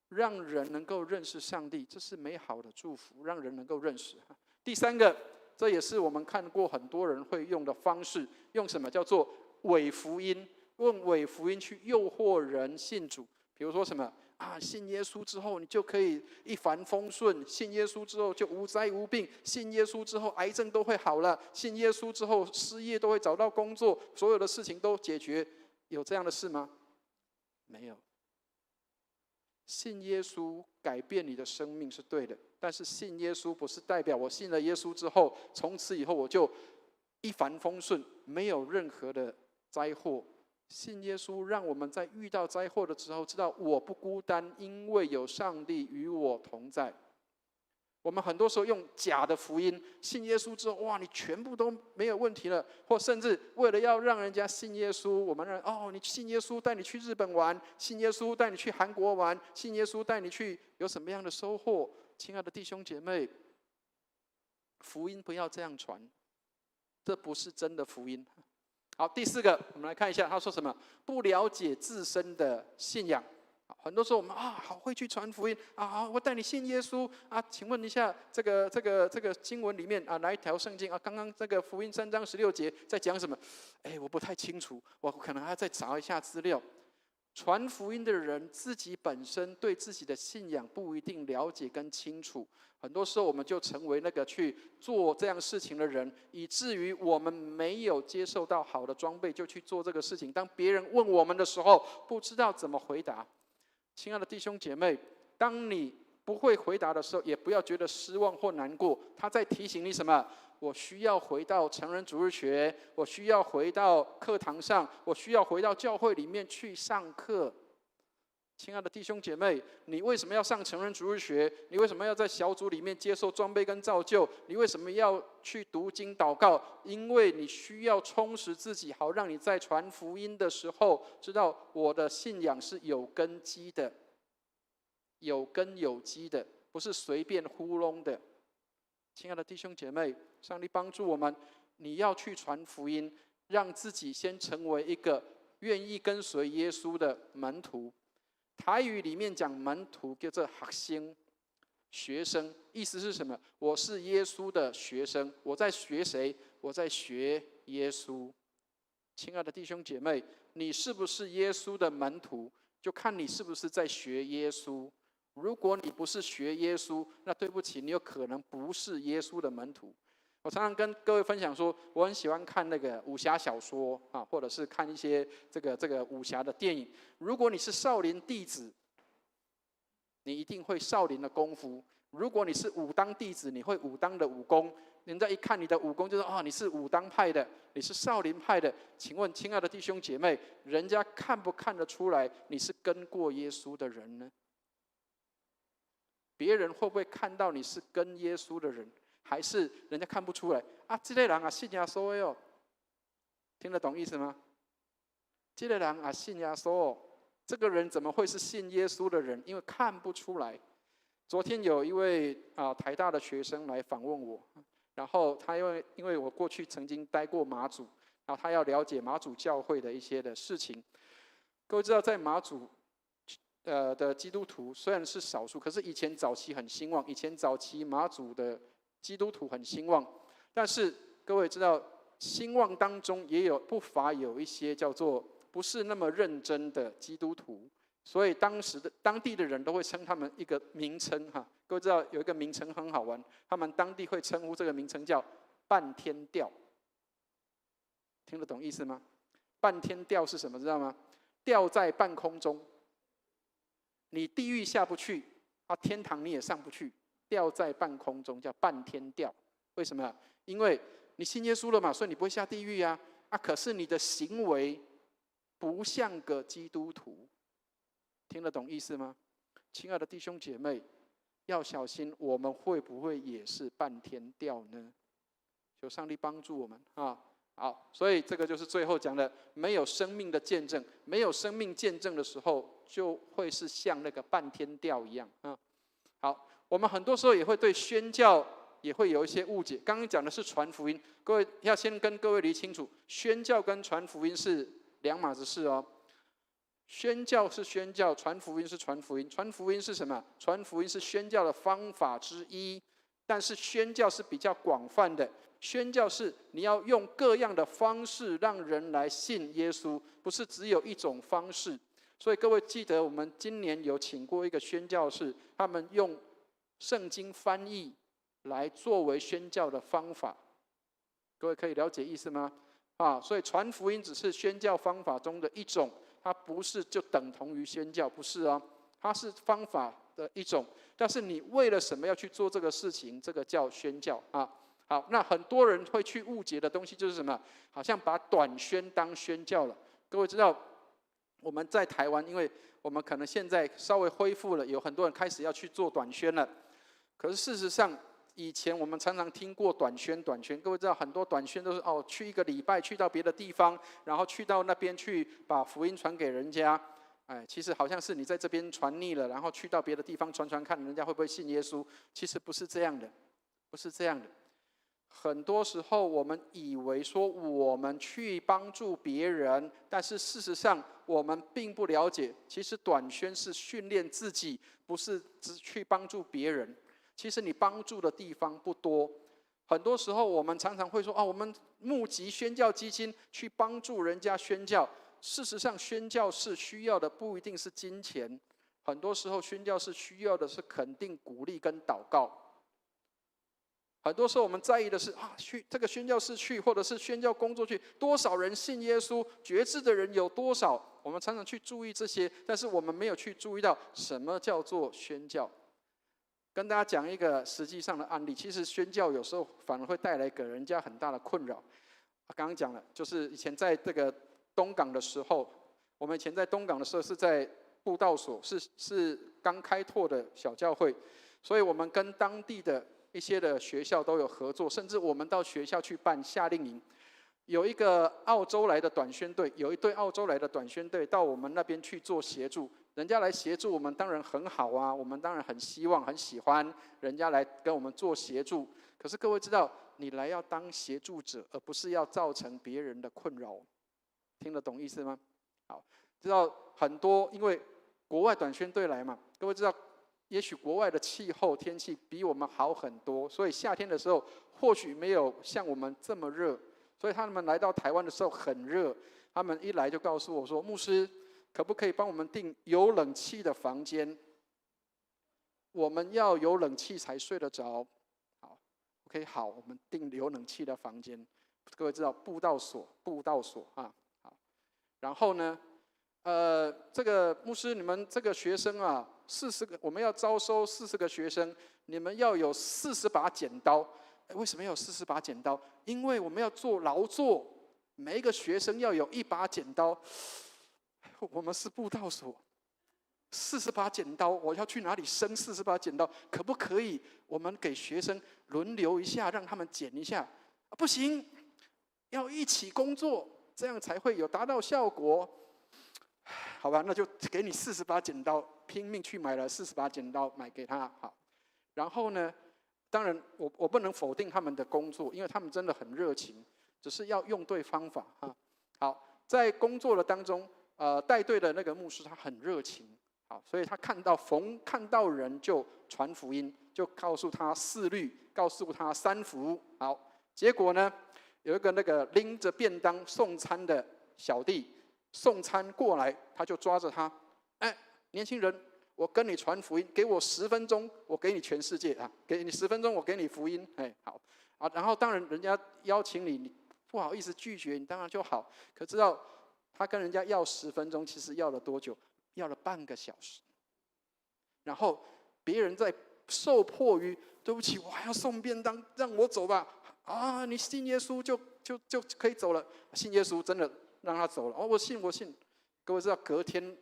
让人能够认识上帝，这是美好的祝福，让人能够认识。第三个，这也是我们看过很多人会用的方式，用什么叫做伪福音？用伪福音去诱惑人信主，比如说什么？信耶稣之后，你就可以一帆风顺；信耶稣之后就无灾无病；信耶稣之后，癌症都会好了；信耶稣之后，失业都会找到工作，所有的事情都解决。有这样的事吗？没有。信耶稣改变你的生命是对的，但是信耶稣不是代表我信了耶稣之后，从此以后我就一帆风顺，没有任何的灾祸。信耶稣，让我们在遇到灾祸的时候，知道我不孤单，因为有上帝与我同在。我们很多时候用假的福音，信耶稣之后，哇，你全部都没有问题了，或甚至为了要让人家信耶稣，我们你信耶稣带你去日本玩，信耶稣带你去韩国玩，信耶稣带你去有什么样的收获？亲爱的弟兄姐妹，福音不要这样传，这不是真的福音。好，第四个，我们来看一下他说什么？不了解自身的信仰。很多时候我们好会去传福音好，我带你信耶稣请问一下，这个经文里面哪一条圣经刚刚这个福音3章16节在讲什么？我不太清楚，我可能还要再找一下资料。传福音的人自己本身对自己的信仰不一定了解跟清楚，很多时候我们就成为那个去做这样事情的人，以至于我们没有接受到好的装备就去做这个事情。当别人问我们的时候，不知道怎么回答。亲爱的弟兄姐妹，当你不会回答的时候，也不要觉得失望或难过。他在提醒你什么？我需要回到成人主日学，我需要回到课堂上，我需要回到教会里面去上课。亲爱的弟兄姐妹，你为什么要上成人主日学？你为什么要在小组里面接受装备跟造就？你为什么要去读经祷告？因为你需要充实自己，好让你在传福音的时候知道我的信仰是有根基的，有根有基的，不是随便糊弄的。亲爱的弟兄姐妹，上帝帮助我们，你要去传福音，让自己先成为一个愿意跟随耶稣的门徒。台语里面讲门徒叫做学生，学生意思是什么？我是耶稣的学生，我在学谁？我在学耶稣。亲爱的弟兄姐妹，你是不是耶稣的门徒，就看你是不是在学耶稣。如果你不是学耶稣，那对不起，你有可能不是耶稣的门徒。我常常跟各位分享说，我很喜欢看那个武侠小说或者是看一些这个武侠的电影。如果你是少林弟子，你一定会少林的功夫；如果你是武当弟子，你会武当的武功。人家一看你的武功，就说你是武当派的，你是少林派的。请问，亲爱的弟兄姐妹，人家看不看得出来你是跟过耶稣的人呢？别人会不会看到你是跟耶稣的人？还是人家看不出来这个人信耶稣的哦，听得懂意思吗？这个人信耶稣哦，这个人怎么会是信耶稣的人？因为看不出来。昨天有一位台大的学生来访问我，然后他因为我过去曾经待过马祖，然后他要了解马祖教会的一些的事情。各位知道，在马祖的基督徒虽然是少数，可是以前早期很兴旺，以前早期马祖的基督徒很兴旺，但是各位知道，兴旺当中也不乏有一些叫做不是那么认真的基督徒，所以当地的人都会称他们一个名称各位知道有一个名称很好玩，他们当地会称呼这个名称叫半天吊。听得懂意思吗？半天吊是什么？知道吗？吊在半空中，你地狱下不去天堂你也上不去，吊在半空中叫半天吊。为什么？因为你信耶稣了嘛，所以你不会下地狱可是你的行为不像个基督徒。听得懂意思吗？亲爱的弟兄姐妹，要小心我们会不会也是半天吊呢？求上帝帮助我们好，所以这个就是最后讲的，没有生命的见证，没有生命见证的时候，就会是像那个半天吊一样好，我们很多时候也会对宣教也会有一些误解。刚刚讲的是传福音，各位要先跟各位理清楚，宣教跟传福音是两码子事哦。宣教是宣教，传福音是传福音。传福音是什么？传福音是宣教的方法之一，但是宣教是比较广泛的。宣教是你要用各样的方式让人来信耶稣，不是只有一种方式。所以各位记得，我们今年有请过一个宣教士，他们用圣经翻译来作为宣教的方法。各位可以了解意思吗？所以传福音只是宣教方法中的一种，它不是就等同于宣教，不是它是方法的一种。但是你为了什么要去做这个事情？这个叫宣教好，那很多人会去误解的东西就是什么？好像把短宣当宣教了。各位知道，我们在台湾，因为我们可能现在稍微恢复了，有很多人开始要去做短宣了。可是事实上，以前我们常常听过短宣，各位知道很多短宣都是去1个礼拜，去到别的地方，然后去到那边去把福音传给人家。其实好像是你在这边传腻了，然后去到别的地方传看，人家会不会信耶稣？其实不是这样的，不是这样的。很多时候我们以为说我们去帮助别人，但是事实上我们并不了解，其实短宣是训练自己，不是只去帮助别人。其实你帮助的地方不多。很多时候我们常常会说我们募集宣教基金去帮助人家宣教。事实上，宣教士需要的不一定是金钱，很多时候宣教士需要的是肯定、鼓励跟祷告。很多时候我们在意的是去这个宣教士去，或者是宣教工作去，多少人信耶稣，觉知的人有多少，我们常常去注意这些，但是我们没有去注意到什么叫做宣教。跟大家讲一个实际上的案例，其实宣教有时候反而会带来给人家很大的困扰。刚刚讲了，就是以前在这个东港的时候，我们以前在东港的时候是在布道所，是刚开拓的小教会，所以我们跟当地的一些的学校都有合作，甚至我们到学校去办夏令营。有一个澳洲来的短宣队，有一队澳洲来的短宣队到我们那边去做协助，人家来协助我们当然很好啊，我们当然很希望很喜欢人家来跟我们做协助。可是各位知道，你来要当协助者，而不是要造成别人的困扰。听得懂意思吗？好，知道很多，因为国外短宣队来嘛，各位知道，也许国外的气候天气比我们好很多，所以夏天的时候或许没有像我们这么热，所以他们来到台湾的时候很热，他们一来就告诉我说：“牧师，可不可以帮我们订有冷气的房间？我们要有冷气才睡得着。”好 ，OK， 好，我们订有冷气的房间。各位知道布道所啊。然后呢，这个牧师，你们这个学生40个，我们要招收40个学生，你们要有40把剪刀。为什么要有40把剪刀？因为我们要做劳作，每一个学生要有1把剪刀。我们是布道所，40把剪刀，我要去哪里生40把剪刀？可不可以我们给学生轮流一下，让他们剪一下？不行，要一起工作。这样才会有达到效果，好吧？那就给你40把剪刀，拼命去买了40把剪刀，买给他。好，然后呢，当然我不能否定他们的工作，因为他们真的很热情，只是要用对方法好，在工作的当中，带队的那个牧师他很热情，好，所以他看到人就传福音，就告诉他4律，告诉他3福。好，结果呢？有一个那个拎着便当送餐的小弟送餐过来，他就抓着他，年轻人，我跟你传福音，给我10分钟，我给你全世界给你10分钟，我给你福音，好然后当然人家邀请你，你不好意思拒绝，你当然就好。可知道他跟人家要10分钟，其实要了多久？要了半个小时。然后别人在受迫于，对不起，我还要送便当，让我走吧。你信耶稣就可以走了，信耶稣真的让他走了。我信。各位知道，隔天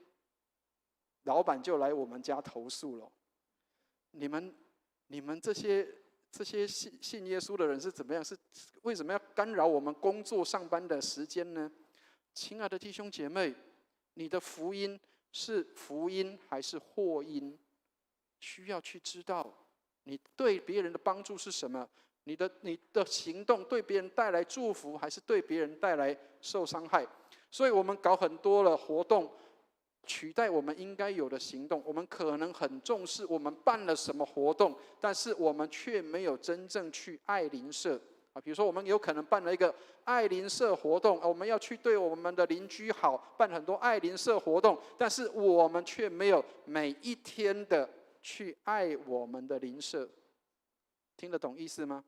老板就来我们家投诉了。你们这些信耶稣的人是怎么样？是为什么要干扰我们工作上班的时间呢？亲爱的弟兄姐妹，你的福音是福音还是祸因？需要去知道，你对别人的帮助是什么？你的行动对别人带来祝福，还是对别人带来受伤害？所以我们搞很多的活动，取代我们应该有的行动。我们可能很重视我们办了什么活动，但是我们却没有真正去爱邻舍。比如说我们有可能办了一个爱邻舍活动，我们要去对我们的邻居好，办很多爱邻舍活动，但是我们却没有每一天的去爱我们的邻舍。听得懂意思吗？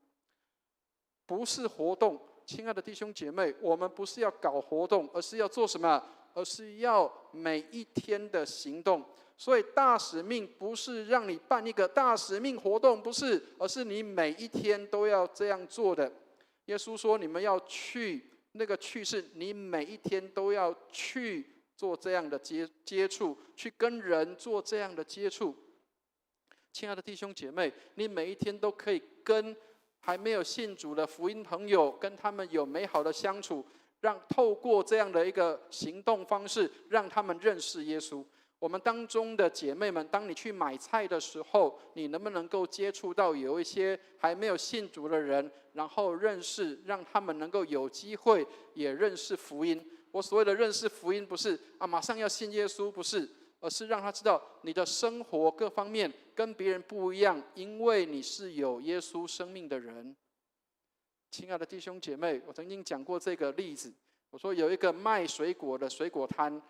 不是活动，亲爱的弟兄姐妹，我们不是要搞活动，而是要做什么？而是要每一天的行动。所以大使命不是让你办一个大使命活动，不是，而是你每一天都要这样做的。耶稣说你们要去，那个去是你每一天都要去做这样的接触，去跟人做这样的接触。亲爱的弟兄姐妹，你每一天都可以跟还没有信主的福音朋友，跟他们有美好的相处，透过这样的一个行动方式，让他们认识耶稣。我们当中的姐妹们，当你去买菜的时候，你能不能够接触到有一些还没有信主的人，然后认识，让他们能够有机会也认识福音？我所谓的认识福音，不是马上要信耶稣，不是，而是让他知道你的生活各方面跟别人不一样，因为你是有耶稣生命的人。亲爱的弟兄姐妹，我曾经讲过这个例子，我说有一个卖水果的水果摊，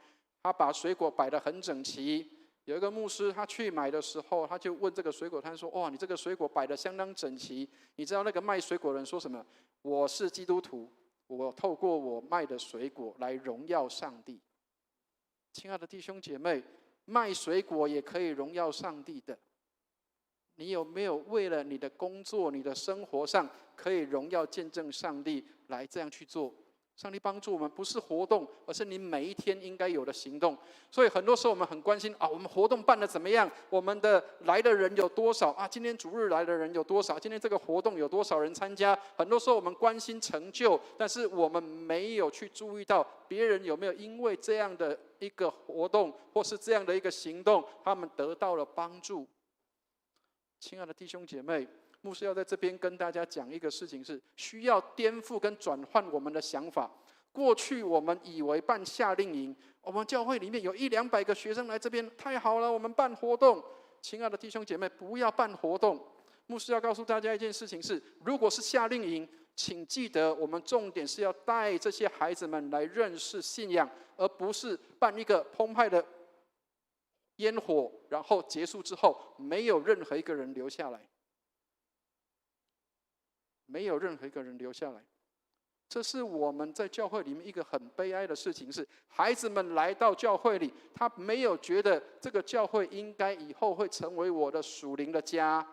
他把水果摆得很整齐。有一个牧师，他去买的时候，他就问这个水果摊说：“哇，你这个水果摆得相当整齐。”你知道那个卖水果的人说什么？我是基督徒，我透过我卖的水果来荣耀上帝。亲爱的弟兄姐妹，卖水果也可以荣耀上帝的。你有没有为了你的工作、你的生活上可以荣耀见证上帝来这样去做？上帝帮助我们，不是活动，而是你每一天应该有的行动。所以很多时候我们很关心我们活动办得怎么样？我们的来的人有多少今天主日来的人有多少？今天这个活动有多少人参加？很多时候我们关心成就，但是我们没有去注意到别人有没有因为这样的一个活动，或是这样的一个行动，他们得到了帮助。亲爱的弟兄姐妹，牧师要在这边跟大家讲一个事情，是需要颠覆跟转换我们的想法。过去我们以为办夏令营，我们教会里面有100-200个学生来这边，太好了，我们办活动。亲爱的弟兄姐妹，不要办活动。牧师要告诉大家一件事情是，如果是夏令营，请记得我们重点是要带这些孩子们来认识信仰，而不是办一个澎湃的烟火，然后结束之后没有任何一个人留下来，没有任何一个人留下来。这是我们在教会里面一个很悲哀的事情，是孩子们来到教会里，他没有觉得这个教会应该以后会成为我的属灵的家，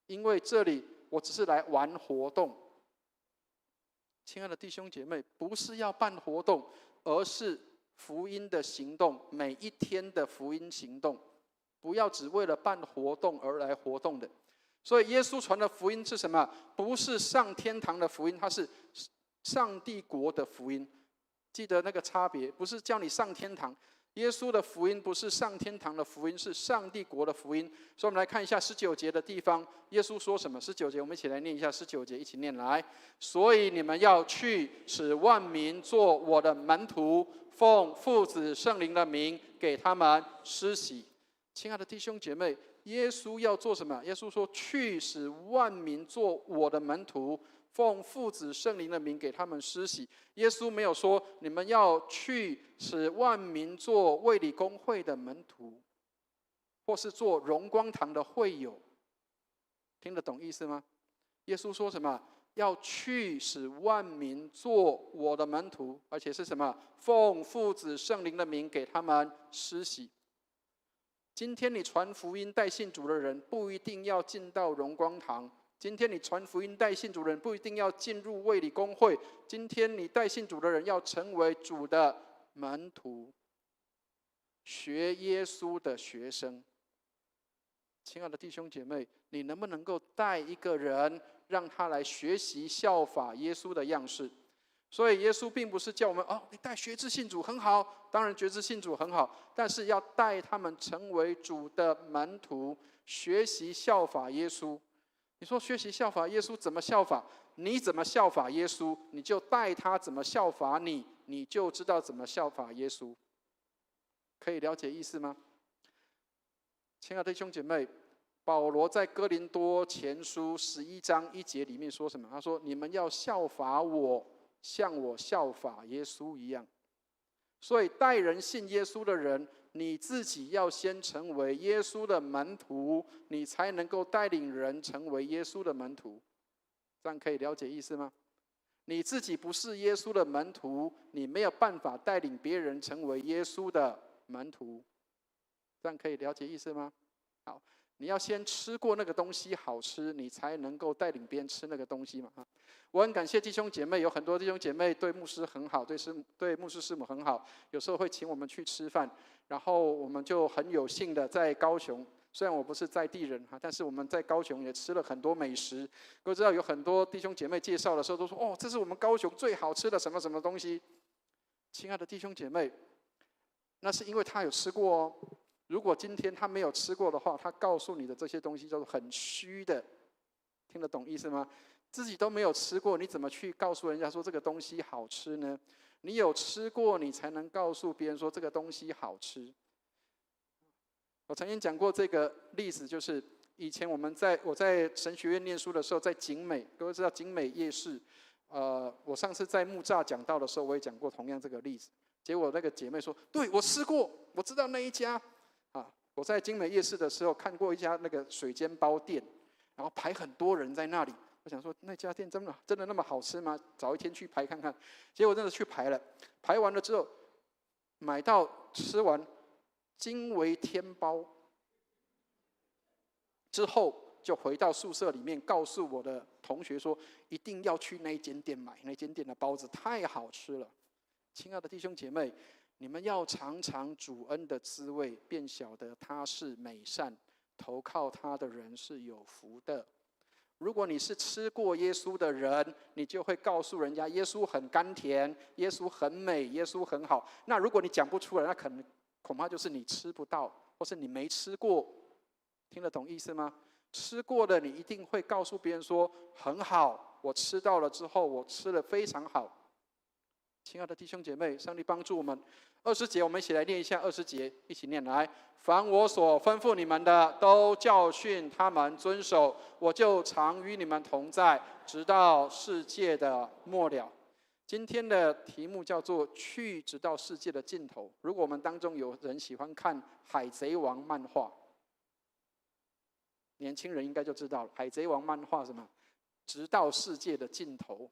因为这里我只是来玩活动。亲爱的弟兄姐妹，不是要办活动，而是福音的行动，每一天的福音行动，不要只为了办活动而来活动的。所以耶稣传的福音是什么？不是上天堂的福音，它是上帝国的福音。记得那个差别，不是叫你上天堂。耶稣的福音不是上天堂的福音，是上帝国的福音。所以我们来看一下19节的地方，耶稣说什么？19节我们一起来念一下19节，一起念来。所以你们要去，使万民做我的门徒，奉父子圣灵的名给他们施洗。亲爱的弟兄姐妹，耶稣要做什么？耶稣说：去使万民做我的门徒，奉父子圣灵的名给他们施洗。耶稣没有说你们要去使万民做卫理公会的门徒，或是做荣光堂的会友。听得懂意思吗？耶稣说什么？要去使万民做我的门徒，而且是什么？奉父子圣灵的名给他们施洗。今天你传福音带信主的人，不一定要进到荣光堂。今天你传福音带信主的人，不一定要进入卫理公会。今天你带信主的人，要成为主的门徒，学耶稣的学生。亲爱的弟兄姐妹，你能不能够带一个人，让他来学习效法耶稣的样式？所以耶稣并不是叫我们你带学知信主很好，当然觉知信主很好，但是要带他们成为主的门徒，学习效法耶稣。你说学习效法耶稣怎么效法？你怎么效法耶稣，你就带他怎么效法你，你就知道怎么效法耶稣。可以了解意思吗？亲爱的弟兄姐妹，保罗在哥林多前书11章1节里面说什么？他说：你们要效法我，像我效法耶稣一样。所以带人信耶稣的人，你自己要先成为耶稣的门徒，你才能够带领人成为耶稣的门徒。这样可以了解意思吗？你自己不是耶稣的门徒，你没有办法带领别人成为耶稣的门徒。这样可以了解意思吗？好，你要先吃过那个东西好吃，你才能够带领别人吃那个东西嘛。我很感谢弟兄姐妹，有很多弟兄姐妹对牧师很好，对牧师师母很好，有时候会请我们去吃饭，然后我们就很有幸的在高雄虽然我不是在地人哈，但是我们在高雄也吃了很多美食。各位知道有很多弟兄姐妹介绍的时候都说：“哦，这是我们高雄最好吃的什么什么东西。”亲爱的弟兄姐妹，那是因为他有吃过哦。如果今天他没有吃过的话，他告诉你的这些东西都是很虚的，听得懂意思吗？自己都没有吃过，你怎么去告诉人家说这个东西好吃呢？你有吃过，你才能告诉别人说这个东西好吃。我曾经讲过这个例子，就是以前我在神学院念书的时候，在景美，各位知道景美夜市，我上次在木栅讲到的时候，我也讲过同样这个例子。结果那个姐妹说：“对，我吃过，我知道那一家。”我在景美夜市的时候看过一家那个水煎包店，然后排很多人在那里。我想说那家店真的那么好吃吗？找一天去排看看。结果真的去排了，排完了之后，买到吃完，惊为天包。之后就回到宿舍里面，告诉我的同学说，一定要去那间店买，那间店的包子太好吃了。亲爱的弟兄姐妹，你们要尝尝主恩的滋味，便晓得他是美善，投靠他的人是有福的。如果你是吃过耶稣的人，你就会告诉人家耶稣很甘甜，耶稣很美，耶稣很好。那如果你讲不出来，那恐怕就是你吃不到，或是你没吃过。听得懂意思吗？吃过的你一定会告诉别人说很好，我吃到了之后，我吃得非常好。亲爱的弟兄姐妹，上帝帮助我们。20节，我们一起来念一下20节，一起念来。凡我所吩咐你们的，都教训他们遵守，我就常与你们同在，直到世界的末了。今天的题目叫做去直到世界的尽头。如果我们当中有人喜欢看海贼王漫画，年轻人应该就知道了，海贼王漫画什么？直到世界的尽头，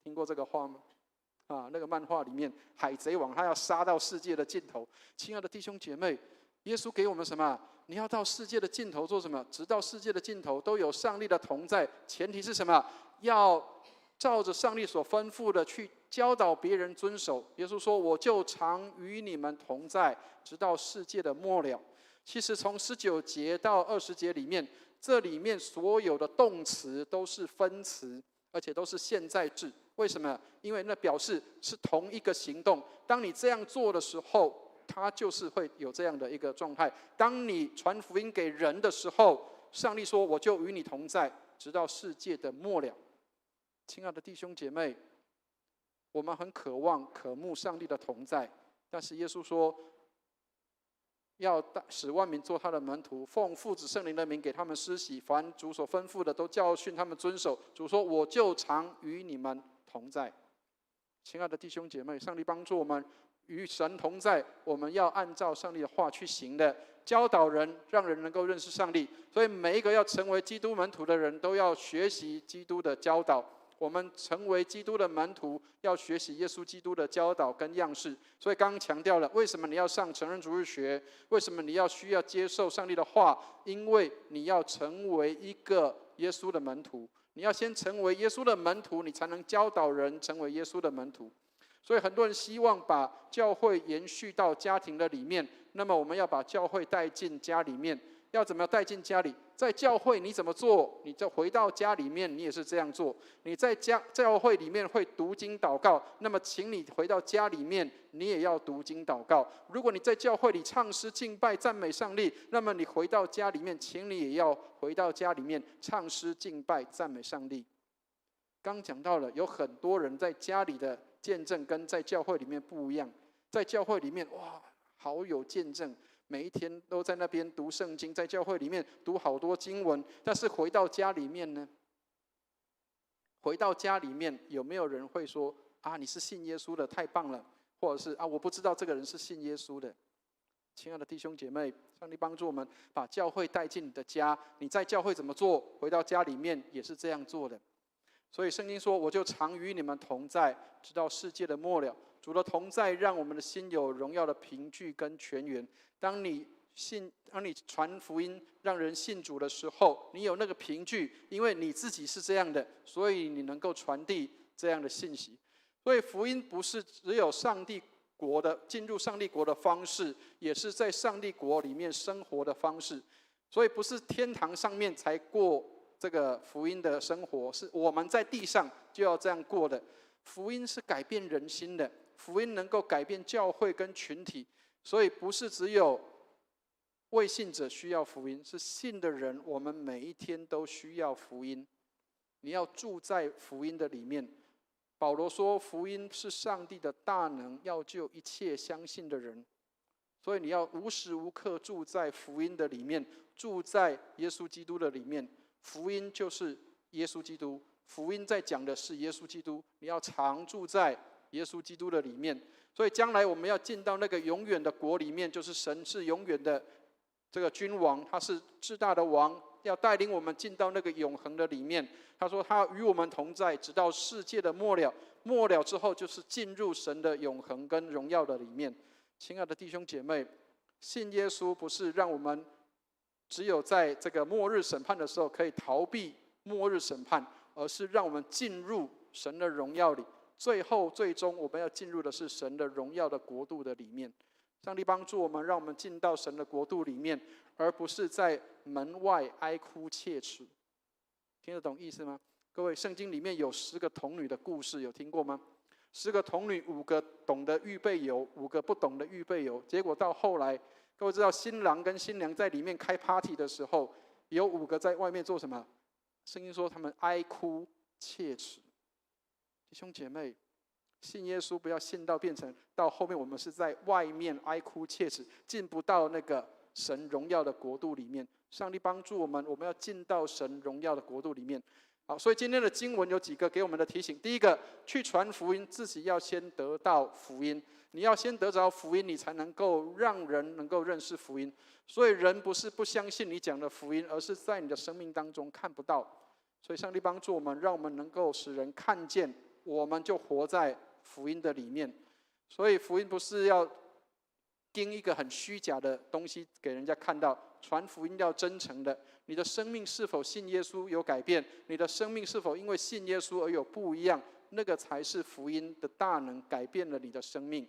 听过这个话吗？那个漫画里面，海贼王他要杀到世界的尽头。亲爱的弟兄姐妹，耶稣给我们什么？你要到世界的尽头做什么？直到世界的尽头都有上帝的同在，前提是什么？要照着上帝所吩咐的去教导别人遵守。耶稣说：“我就常与你们同在，直到世界的末了。”其实从19节到20节里面，这里面所有的动词都是分词，而且都是现在制。为什么？因为那表示是同一个行动。当你这样做的时候，它就是会有这样的一个状态。当你传福音给人的时候，上帝说：“我就与你同在，直到世界的末了。”亲爱的弟兄姐妹，我们很渴望、渴慕上帝的同在，但是耶稣说，要使万民做他的门徒，奉父子圣灵的名给他们施洗，凡主所吩咐的都教训他们遵守。主说：“我就常与你们同在。”亲爱的弟兄姐妹，上帝帮助我们与神同在，我们要按照上帝的话去行的，教导人，让人能够认识上帝。所以每一个要成为基督门徒的人都要学习基督的教导。我们成为基督的门徒，要学习耶稣基督的教导跟样式。所以刚刚强调了，为什么你要上成人主日学？为什么你需要接受上帝的话？因为你要成为一个耶稣的门徒。你要先成为耶稣的门徒，你才能教导人成为耶稣的门徒。所以很多人希望把教会延续到家庭的里面，那么我们要把教会带进家里面。要怎么带进家里？在教会你怎么做，你就回到家里面你也是这样做。你在教会里面会读经祷告，那么请你回到家里面你也要读经祷告。如果你在教会里唱诗敬拜赞美上帝，那么你回到家里面，请你也要回到家里面唱诗敬拜赞美上帝。刚讲到了，有很多人在家里的见证跟在教会里面不一样。在教会里面，哇，好有见证，每一天都在那边读圣经，在教会里面读好多经文。但是回到家里面呢？回到家里面，有没有人会说：“你是信耶稣的，太棒了。”或者是“我不知道这个人是信耶稣的。”亲爱的弟兄姐妹，上帝帮助我们把教会带进你的家。你在教会怎么做，回到家里面也是这样做的。所以圣经说：“我就常与你们同在，直到世界的末了。”主的同在让我们的心有荣耀的凭据跟泉源。当你传福音让人信主的时候，你有那个凭据，因为你自己是这样的，所以你能够传递这样的信息。所以福音不是只有上帝国的进入上帝国的方式，也是在上帝国里面生活的方式。所以不是天堂上面才过这个福音的生活，是我们在地上就要这样过的。福音是改变人心的，福音能够改变教会跟群体，所以不是只有未信者需要福音，是信的人，我们每一天都需要福音。你要住在福音的里面。保罗说，福音是上帝的大能，要救一切相信的人。所以你要无时无刻住在福音的里面，住在耶稣基督的里面。福音就是耶稣基督，福音在讲的是耶稣基督，你要常住在耶稣基督的里面。所以将来我们要进到那个永远的国里面，就是神是永远的这个君王，他是至大的王，要带领我们进到那个永恒的里面。他说他与我们同在，直到世界的末了，末了之后就是进入神的永恒跟荣耀的里面。亲爱的弟兄姐妹，信耶稣不是让我们只有在这个末日审判的时候可以逃避末日审判，而是让我们进入神的荣耀里。最终我们要进入的是神的荣耀的国度的里面。上帝帮助我们，让我们进到神的国度里面，而不是在门外哀哭切齿。听得懂意思吗？各位，圣经里面有10个童女的故事，有听过吗？10个童女，5个懂得预备油，5个不懂得预备油。结果到后来，各位知道新郎跟新娘在里面开 party 的时候，有5个在外面做什么？圣经说他们哀哭切齿。弟兄姐妹，信耶稣不要信到变成到后面我们是在外面哀哭切齿，进不到那个神荣耀的国度里面。上帝帮助我们，我们要进到神荣耀的国度里面。好，所以今天的经文有几个给我们的提醒。第一个，去传福音，自己要先得到福音。你要先得着福音，你才能够让人能够认识福音。所以人不是不相信你讲的福音，而是在你的生命当中看不到。所以上帝帮助我们，让我们能够使人看见，我们就活在福音的里面。所以福音不是要盯一个很虚假的东西给人家看到，传福音要真诚的。你的生命是否信耶稣有改变？你的生命是否因为信耶稣而有不一样？那个才是福音的大能，改变了你的生命。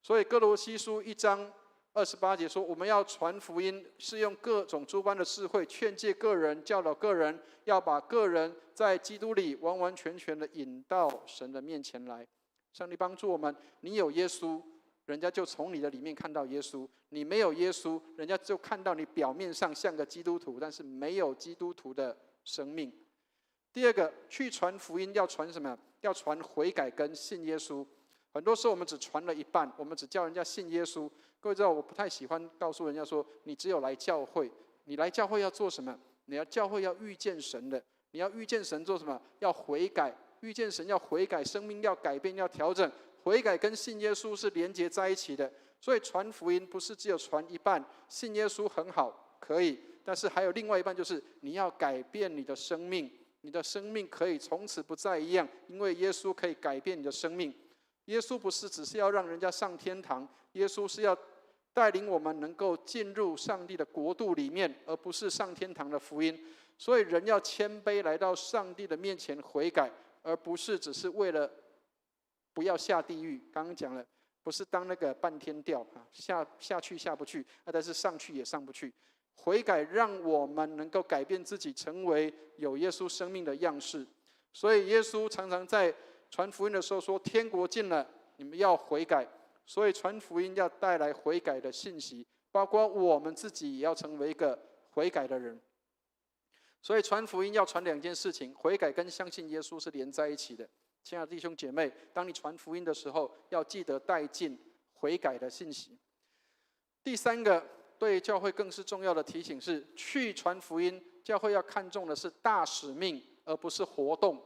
所以哥罗西书1章28节说，我们要传福音，是用各种诸般的智慧劝诫个人，教导个人，要把个人在基督里完完全全的引到神的面前来。上帝帮助我们，你有耶稣，人家就从你的里面看到耶稣；你没有耶稣，人家就看到你表面上像个基督徒，但是没有基督徒的生命。第二个，去传福音要传什么？要传悔改跟信耶稣。很多时候我们只传了一半，我们只叫人家信耶稣。各位知道，我不太喜欢告诉人家说，你只有来教会，你来教会要做什么？你要教会要遇见神的，你要遇见神做什么？要悔改，遇见神要悔改，生命要改变，要调整。悔改跟信耶稣是连结在一起的，所以传福音不是只有传一半，信耶稣很好，可以，但是还有另外一半，就是你要改变你的生命，你的生命可以从此不再一样，因为耶稣可以改变你的生命。耶稣不是只是要让人家上天堂，耶稣是要带领我们能够进入上帝的国度里面，而不是上天堂的福音。所以人要谦卑来到上帝的面前悔改，而不是只是为了不要下地狱。刚刚讲了，不是当那个半天吊，下去下不去，但是上去也上不去。悔改让我们能够改变自己，成为有耶稣生命的样式。所以耶稣常常在传福音的时候说，天国近了，你们要悔改。所以传福音要带来悔改的信息，包括我们自己也要成为一个悔改的人。所以传福音要传2件事情，悔改跟相信耶稣是连在一起的。亲爱的弟兄姐妹，当你传福音的时候，要记得带进悔改的信息。第3个对教会更是重要的提醒是，去传福音，教会要看重的是大使命，而不是活动。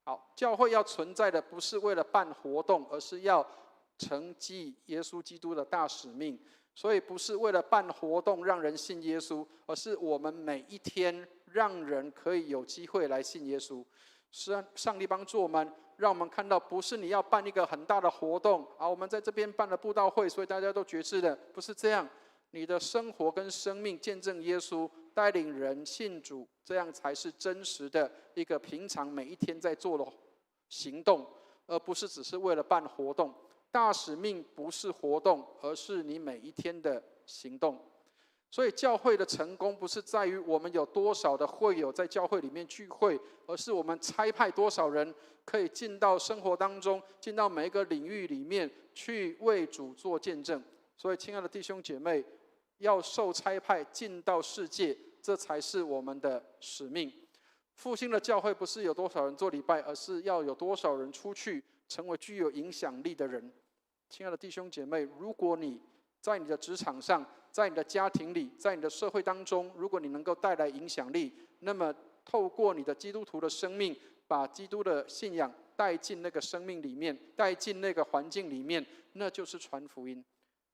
好，教会要存在的不是为了办活动，而是要承继耶稣基督的大使命。所以不是为了办活动让人信耶稣，而是我们每一天让人可以有机会来信耶稣。上帝帮助我们，让我们看到，不是你要办一个很大的活动，我们在这边办了布道会，所以大家都决志的，不是这样。你的生活跟生命见证耶稣，带领人信主，这样才是真实的一个平常每一天在做的行动，而不是只是为了办活动。大使命不是活动，而是你每一天的行动。所以教会的成功不是在于我们有多少的会友在教会里面聚会，而是我们差派多少人可以进到生活当中，进到每一个领域里面去为主做见证。所以亲爱的弟兄姐妹，要受差派进到世界，这才是我们的使命。复兴的教会不是有多少人做礼拜，而是要有多少人出去成为具有影响力的人。亲爱的弟兄姐妹，如果你在你的职场上，在你的家庭里，在你的社会当中，如果你能够带来影响力，那么透过你的基督徒的生命，把基督的信仰带进那个生命里面，带进那个环境里面，那就是传福音。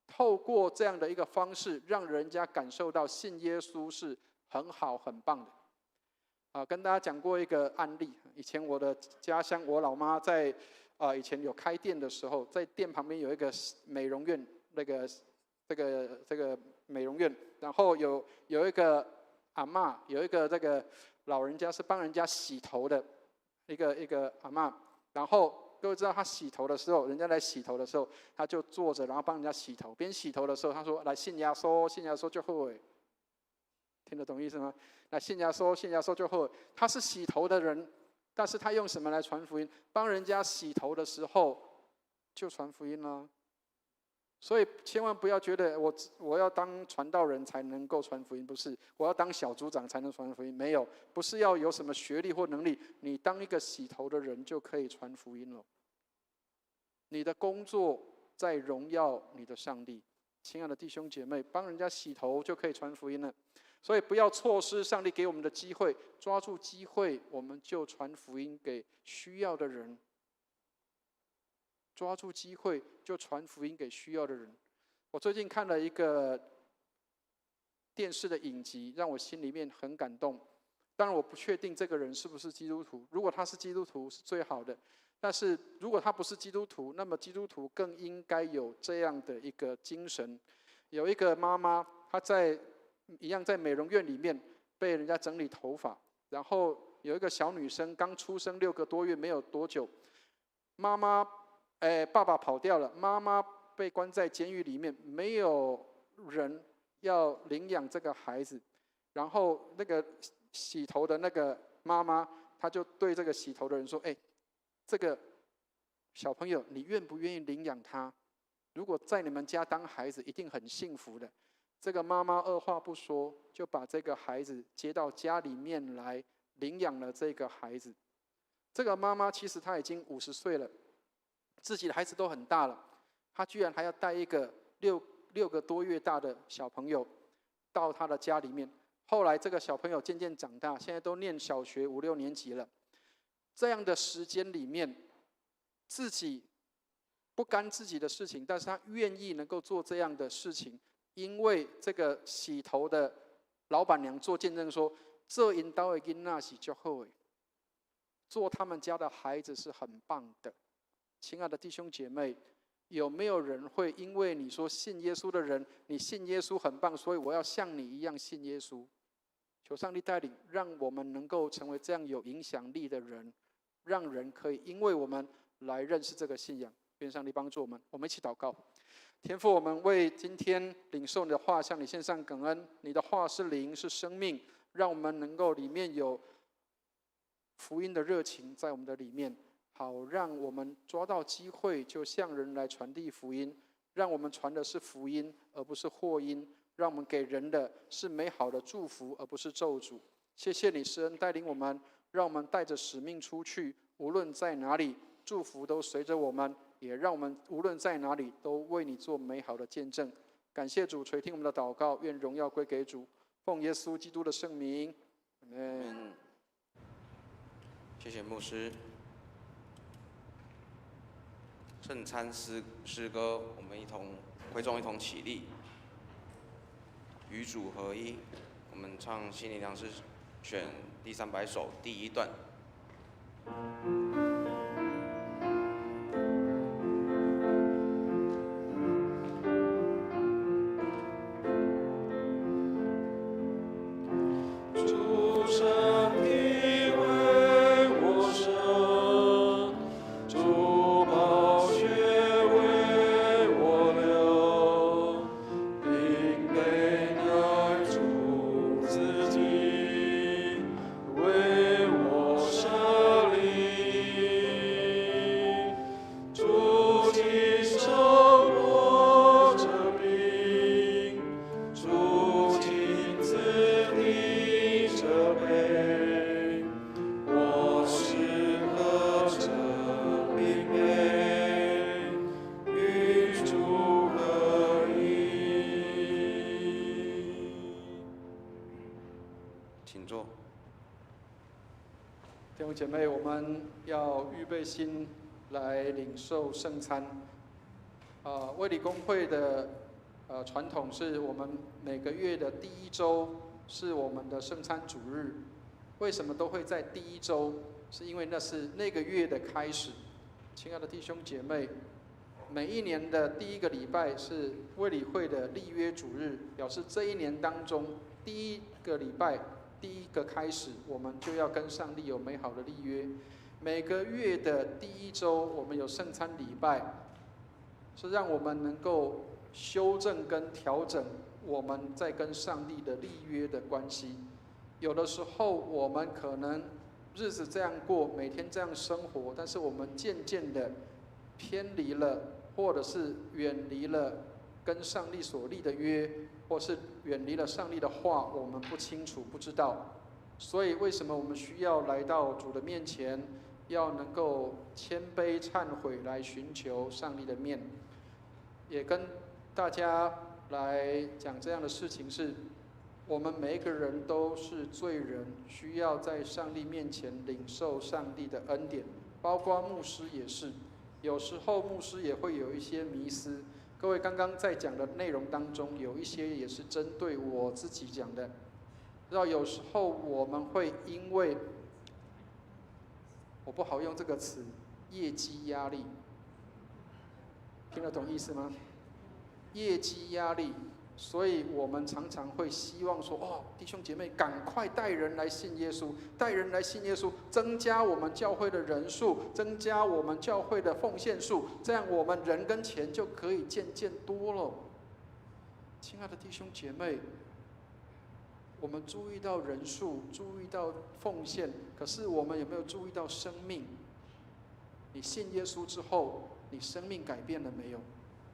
透过这样的一个方式，让人家感受到信耶稣是很好很棒的。跟大家讲过一个案例，以前我的家乡，我老妈在以前有开店的时候，在店旁边有一个美容院，这个美容院，然后有一个阿嬷，有一个这个老人家是帮人家洗头的一个阿嬷，然后各位知道他洗头的时候，人家来洗头的时候，他就坐着，然后帮人家洗头。边洗头的时候，他说：“来信耶稣，信耶稣就好诶。”听得懂意思吗？来信耶稣，信耶稣就好。他是洗头的人，但是他用什么来传福音？帮人家洗头的时候就传福音了。所以千万不要觉得我要当传道人才能够传福音，不是，我要当小组长才能传福音，没有，不是要有什么学历或能力，你当一个洗头的人就可以传福音了。你的工作在荣耀你的上帝，亲爱的弟兄姐妹，帮人家洗头就可以传福音了。所以不要错失上帝给我们的机会，抓住机会，我们就传福音给需要的人。抓住机会就传福音给需要的人。我最近看了一个电视的影集，让我心里面很感动。当然我不确定这个人是不是基督徒，如果他是基督徒是最好的，但是如果他不是基督徒，那么基督徒更应该有这样的一个精神。有一个妈妈，她一样在美容院里面被人家整理头发，然后有一个小女生刚出生6个多月没有多久，爸爸跑掉了，妈妈被关在监狱里面，没有人要领养这个孩子。然后那个洗头的那个妈妈，她就对这个洗头的人说：“这个小朋友，你愿不愿意领养他？如果在你们家当孩子，一定很幸福的。”这个妈妈二话不说，就把这个孩子接到家里面来，领养了这个孩子。这个妈妈其实她已经50岁了。自己的孩子都很大了，他居然还要带一个六个多月大的小朋友到他的家里面。后来这个小朋友渐渐长大，现在都念小学5、6年级了。这样的时间里面，自己不干自己的事情，但是他愿意能够做这样的事情，因为这个洗头的老板娘做见证说：“这因兜的囡仔是很好的，做他们家的孩子是很棒的。”亲爱的弟兄姐妹，有没有人会因为你说信耶稣的人，你信耶稣很棒，所以我要像你一样信耶稣？求上帝带领，让我们能够成为这样有影响力的人，让人可以因为我们来认识这个信仰。愿上帝帮助我们，我们一起祷告。天父，我们为今天领受你的话向你献上感恩。你的话是灵，是生命，让我们能够里面有福音的热情在我们的里面，好让我们抓到机会就向人来传递福音，让我们传的是福音而不是祸音，让我们给人的是美好的祝福而不是咒诅。谢谢你施恩带领我们，让我们带着使命出去，无论在哪里，祝福都随着我们，也让我们无论在哪里都为你做美好的见证。感谢主垂听我们的祷告，愿荣耀归给主，奉耶稣基督的圣名，阿们。谢谢牧师。圣餐诗歌，我们会众一同起立，与主合一。我们唱心灵粮食选第300首第1段。并被那姐妹，我们要预备心来领受圣餐。卫理公会的传统是我们每个月的第一周是我们的圣餐主日。为什么都会在第一周？是因为那是那个月的开始。亲爱的弟兄姐妹，每一年的第一个礼拜是卫理会的立约主日，表示这一年当中第一个礼拜、第一个开始，我们就要跟上帝有美好的立约。每个月的第一周，我们有圣餐礼拜，是让我们能够修正跟调整我们在跟上帝的立约的关系。有的时候我们可能日子这样过，每天这样生活，但是我们渐渐的偏离了，或者是远离了跟上帝所立的约，或是远离了上帝的话，我们不清楚不知道。所以为什么我们需要来到主的面前，要能够谦卑忏悔，来寻求上帝的面。也跟大家来讲这样的事情是，我们每一个人都是罪人，需要在上帝面前领受上帝的恩典，包括牧师也是。有时候牧师也会有一些迷思，各位刚刚在讲的内容当中，有一些也是针对我自己讲的。知道有时候我们会因为，我不好用这个词，业绩压力，听得懂意思吗？业绩压力。所以我们常常会希望说，弟兄姐妹，赶快带人来信耶稣，带人来信耶稣，增加我们教会的人数，增加我们教会的奉献数，这样我们人跟钱就可以渐渐多了。亲爱的弟兄姐妹，我们注意到人数，注意到奉献，可是我们有没有注意到生命？你信耶稣之后，你生命改变了没有？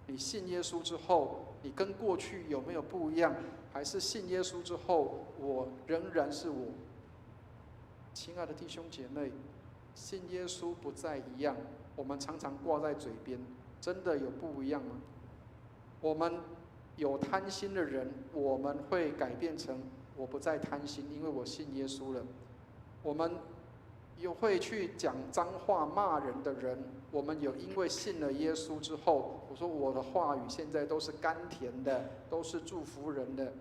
你信耶稣之后，你跟过去有没有不一样？还是信耶稣之后，我仍然是我？亲爱的弟兄姐妹，信耶稣不再一样，我们常常挂在嘴边，真的有不一样吗？我们有贪心的人，我们会改变成我不再贪心，因为我信耶稣了。我们有会去讲脏话骂人的人，我们有因为信了耶稣之后，我说我的话语现在都是甘甜的，都是祝福人的。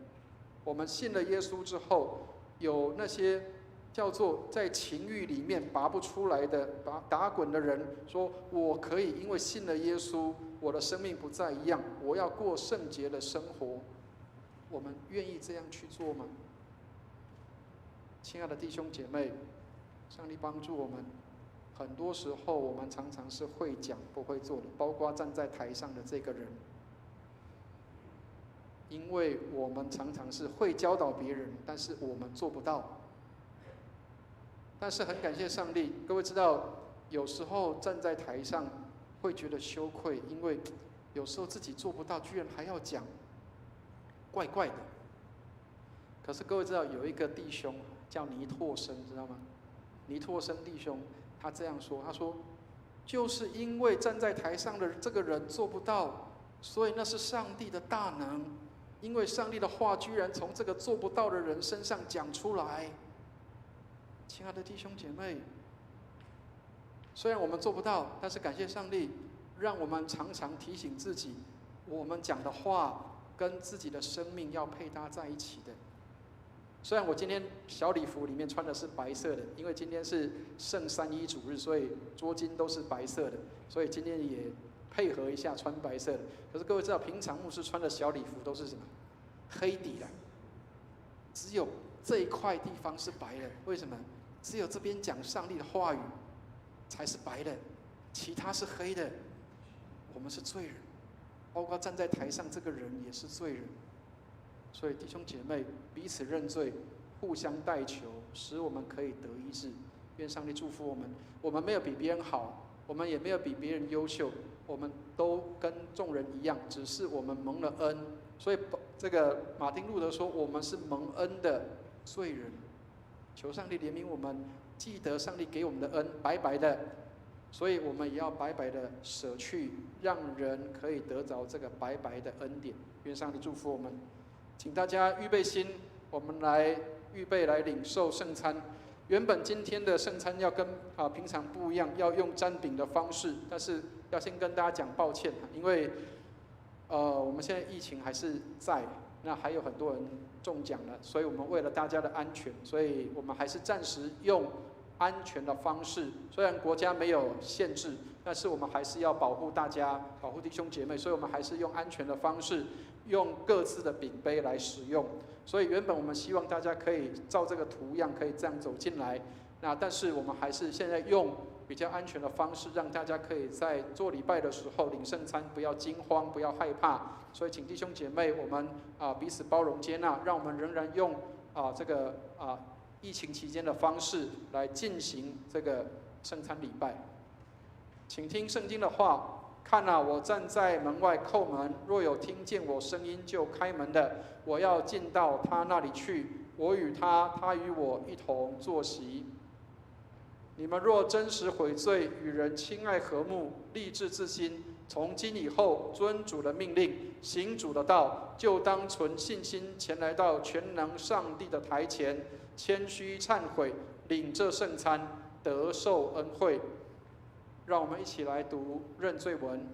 我们信了耶稣之后，有那些叫做在情欲里面拔不出来的打滚的人，说我可以因为信了耶稣，我的生命不再一样，我要过圣洁的生活。我们愿意这样去做吗？亲爱的弟兄姐妹，上帝帮助我们。很多时候我们常常是会讲不会做的，包括站在台上的这个人，因为我们常常是会教导别人，但是我们做不到。但是很感谢上帝，各位知道，有时候站在台上会觉得羞愧，因为有时候自己做不到，居然还要讲，怪怪的。可是各位知道，有一个弟兄叫尼拓生，知道吗？尼拓生弟兄他这样说，他说就是因为站在台上的这个人做不到，所以那是上帝的大能，因为上帝的话居然从这个做不到的人身上讲出来。亲爱的弟兄姐妹，虽然我们做不到，但是感谢上帝，让我们常常提醒自己，我们讲的话跟自己的生命要配搭在一起的。虽然我今天小礼服里面穿的是白色的，因为今天是圣三一主日，所以桌巾都是白色的，所以今天也配合一下穿白色的。可是各位知道，平常牧师穿的小礼服都是什么？黑底的，只有这一块地方是白的。为什么？只有这边讲上帝的话语才是白的，其他是黑的。我们是罪人，包括站在台上这个人也是罪人。所以弟兄姐妹彼此认罪，互相代求，使我们可以得医治。愿上帝祝福我们。我们没有比别人好，我们也没有比别人优秀，我们都跟众人一样，只是我们蒙了恩。所以这个马丁路德说，我们是蒙恩的罪人。求上帝怜悯我们，记得上帝给我们的恩白白的，所以我们也要白白的舍去，让人可以得着这个白白的恩典。愿上帝祝福我们。请大家预备心，我们来预备来领受圣餐。原本今天的圣餐要跟平常不一样，要用沾饼的方式，但是要先跟大家讲抱歉，因为我们现在疫情还是在，那还有很多人中奖了，所以我们为了大家的安全，所以我们还是暂时用安全的方式。虽然国家没有限制，但是我们还是要保护大家，保护弟兄姐妹，所以我们还是用安全的方式，用各自的饼杯来使用。所以原本我们希望大家可以照这个图样，可以这样走进来。那但是我们还是现在用比较安全的方式，让大家可以在做礼拜的时候领圣餐，不要惊慌，不要害怕。所以请弟兄姐妹，我们彼此包容接纳，让我们仍然用这个疫情期间的方式来进行这个圣餐礼拜。请听圣经的话。看啊，我站在门外叩门，若有听见我声音就开门的，我要进到他那里去，我与他，他与我一同坐席。你们若真实悔罪，与人亲爱和睦，立志自心，从今以后遵主的命令，行主的道，就当存信心前来到全能上帝的台前，谦虚忏悔，领这圣餐，得受恩惠。让我们一起来读认罪文。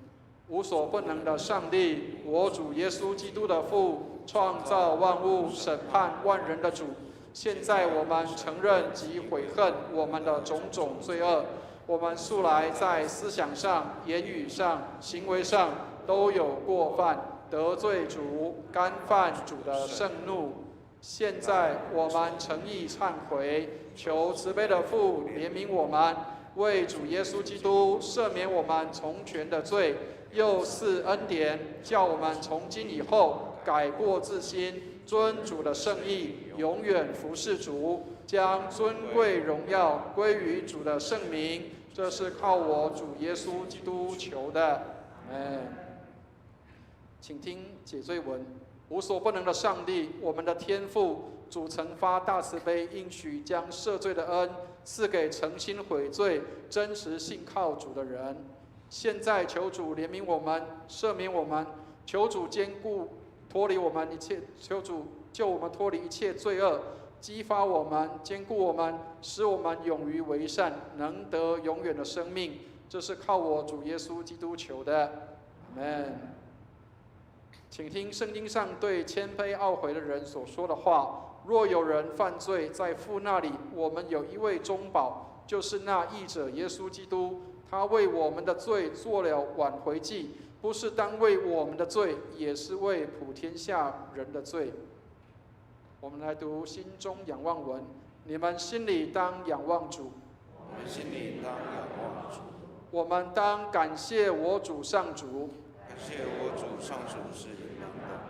无所不能的上帝，我主耶稣基督的父，创造万物、审判万人的主。现在我们承认及悔恨我们的种种罪恶，我们素来在思想上、言语上、行为上都有过犯，得罪主，干犯主的圣怒。现在我们诚意忏悔，求慈悲的父怜悯我们。为主耶稣基督赦免我们从前的罪，又赐恩典，叫我们从今以后改过自新，遵主的圣意，永远服侍主，将尊贵荣耀归于主的圣名。这是靠我主耶稣基督求的。请听解罪文。无所不能的上帝，我们的天父，主曾发大慈悲，应许将赦罪的恩赐给诚心悔罪、真实信靠主的人。现在求主怜悯我们，赦免我们，求主坚固脱离我们一切，求主救我们脱离一切罪恶，激发我们，坚固我们，使我们勇于为善，能得永远的生命。这是靠我主耶稣基督求的。阿们。请听圣经上对谦卑懊悔的人所说的话：若有人犯罪，在父那里，我们有一位中保，就是那义者耶稣基督。他为我们的罪做了挽回祭，不是单为我们的罪，也是为普天下人的罪。我们来读心中仰望文。你们心里当仰望主，我们心里当仰望主。我们当感谢我主上主，感谢我主上主是应当的。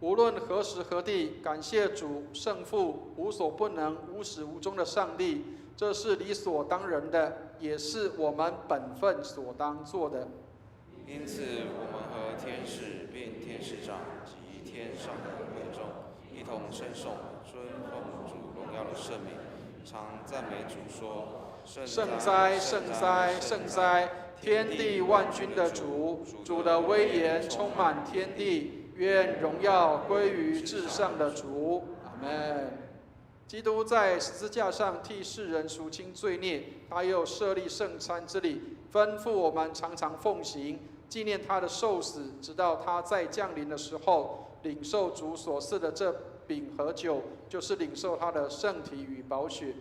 无论何时何地，感谢主圣父，无所不能、无始无终的上帝，这是理所当然的，也是我们本分所当做的。因此，我们和天使并天使长及天上的会众，一同称颂、尊奉主荣耀的圣名，常赞美主说：圣哉，圣哉，圣哉！天地万军的主，主的威严充满天地。愿荣耀归于至上的主。阿们。基督在十字架上替世人赎清罪孽，他又设立圣餐之礼，吩咐我们常常奉行，纪念他的受死，直到他再降临的时候，领受主所赐的这饼和酒，就是领受他的圣体与宝血。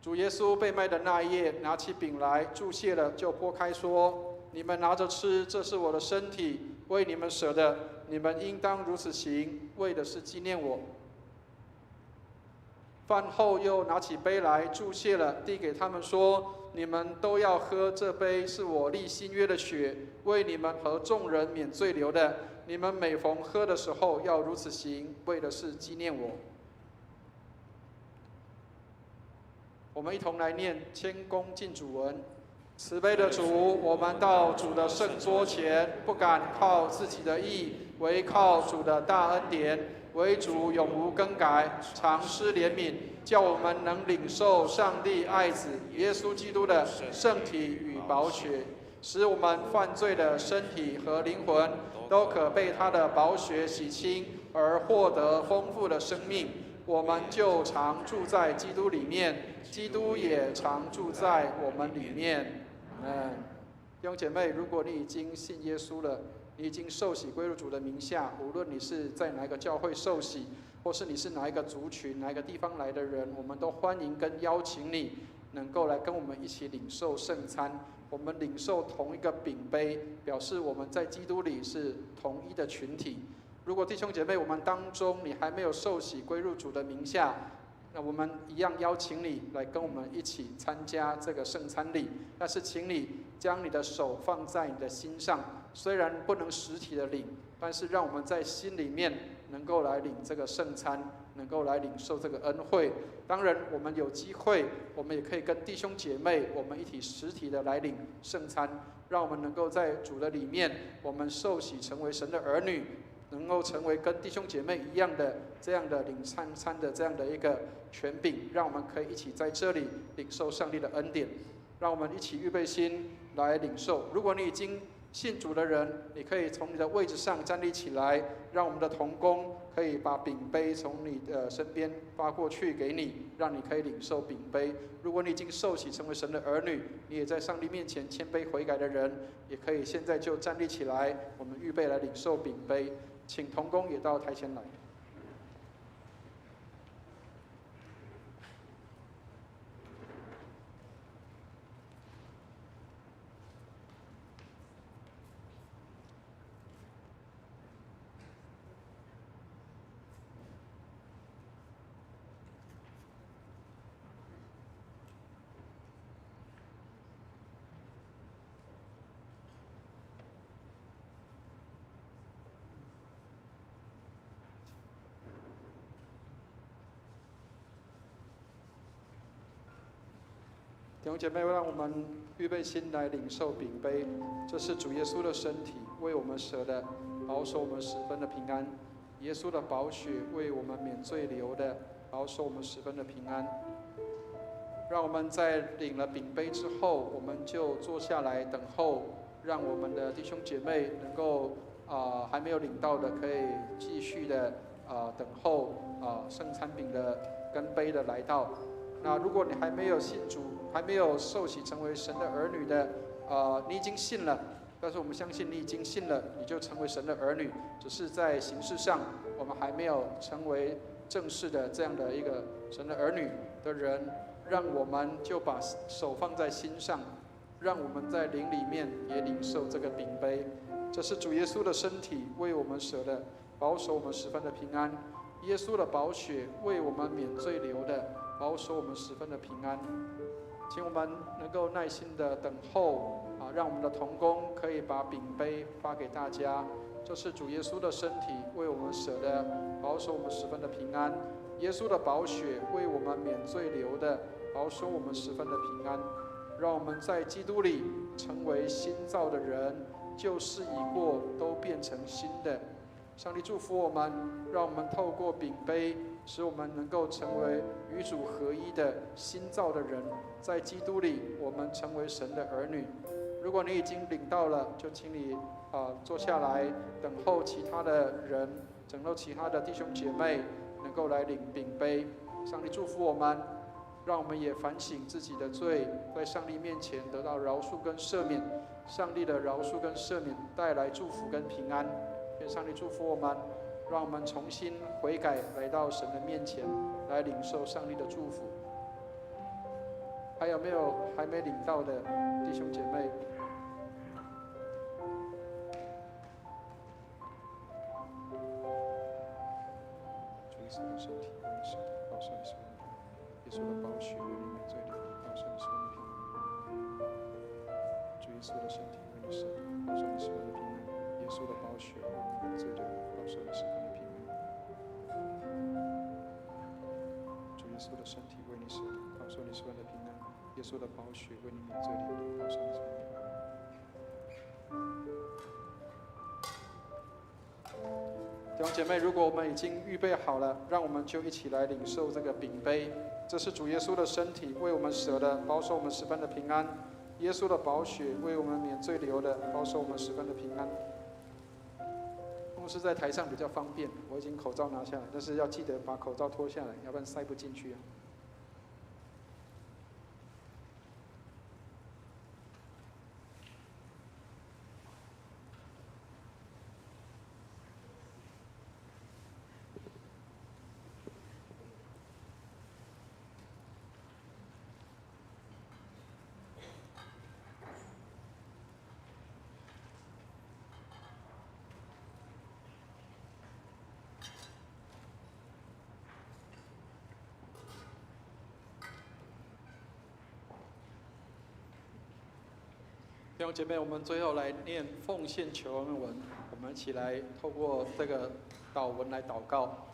主耶稣被卖的那一夜，拿起饼来，祝谢了，就拨开说：“你们拿着吃，这是我的身体，为你们舍的，你们应当如此行，为的是纪念我。”饭后又拿起杯来，祝谢了，递给他们说：“你们都要喝，这杯是我立新约的血，为你们和众人免罪流的。你们每逢喝的时候，要如此行，为的是纪念我。”我们一同来念谦恭敬主文。慈悲的主，我们到主的圣桌前，不敢靠自己的义，唯靠主的大恩典。唯主永无更改，常施怜悯，叫我们能领受上帝爱子耶稣基督的圣体与宝血。使我们犯罪的身体和灵魂都可被他的宝血洗清，而获得丰富的生命。我们就常住在基督里面，基督也常住在我们里面。弟兄姐妹，如果你已经信耶稣了，你已经受洗归入主的名下，无论你是在哪一个教会受洗，或是你是哪一个族群、哪一个地方来的人，我们都欢迎跟邀请你能够来跟我们一起领受圣餐。我们领受同一个饼杯，表示我们在基督里是同一的群体。如果弟兄姐妹，我们当中你还没有受洗归入主的名下，那我们一样邀请你来跟我们一起参加这个圣餐礼。但是请你将你的手放在你的心上，虽然不能实体的领，但是让我们在心里面能够来领这个圣餐，能够来领受这个恩惠。当然我们有机会，我们也可以跟弟兄姐妹我们一起实体的来领圣餐，让我们能够在主的里面，我们受洗成为神的儿女，能够成为跟弟兄姐妹一样的这样的领餐的这样的一个权柄，让我们可以一起在这里领受上帝的恩典。让我们一起预备心来领受。如果你已经信主的人，你可以从你的位置上站立起来，让我们的同工可以把饼杯从你的身边发过去给你，让你可以领受饼杯。如果你已经受洗成为神的儿女，你也在上帝面前谦卑悔改的人，也可以现在就站立起来，我们预备来领受饼杯。请同工也到台前来。弟兄姐妹，让我们预备心来领受饼杯。这是主耶稣的身体，为我们舍的，保守我们十分的平安。耶稣的宝血为我们免罪流的，保守我们十分的平安。让我们在领了饼杯之后，我们就坐下来等候，让我们的弟兄姐妹能够还没有领到的，可以继续的等候圣餐饼的跟杯的来到。那如果你还没有信主，还没有受洗成为神的儿女的，你已经信了，但是我们相信你已经信了，你就成为神的儿女，只是在形式上我们还没有成为正式的这样的一个神的儿女的人，让我们就把手放在心上，让我们在灵里面也领受这个饼杯。这是主耶稣的身体为我们舍的，保守我们十分的平安。耶稣的宝血为我们免罪流的，保守我们十分的平安。请我们能够耐心的等候让我们的同工可以把饼杯发给大家。这是主耶稣的身体为我们舍的，保守我们十分的平安。耶稣的宝血为我们免罪流的，保守我们十分的平安。让我们在基督里成为新造的人，旧事已过，都变成新的。上帝祝福我们，让我们透过饼杯，使我们能够成为与主合一的新造的人。在基督里，我们成为神的儿女。如果你已经领到了，就请你坐下来，等候其他的人，等候其他的弟兄姐妹能够来领饼杯。上帝祝福我们，让我们也反省自己的罪，在上帝面前得到饶恕跟赦免。上帝的饶恕跟赦免带来祝福跟平安。愿上帝祝福我们，让我们重新悔改，来到神的面前，来领受上帝的祝福。还有没有还没领到的弟兄姐妹？主耶稣的身体为你舍，保守你十分的平安；耶稣的宝血为你免罪流，保守你十分的平安。主耶稣的身体为你舍，保守你十分的平安；耶稣的宝血为你免罪流，保守你十分的平安。主耶稣的身体为你舍，保守你十分的平安；耶稣的宝血为你免罪流，保守你十分的平安。弟兄姐妹，如果我们已经预备好了，让我们就一起来领受这个饼杯。这是主耶稣的身体为我们舍的，保守我们十分的平安。耶稣的宝血为我们免罪流的，保守我们十分的平安。牧师在台上比较方便，我已经口罩拿下来，但是要记得把口罩脱下来，要不然塞不进去啊。弟兄姐妹，我们最后来念奉献求恩文，我们一起来透过这个祷文来祷告，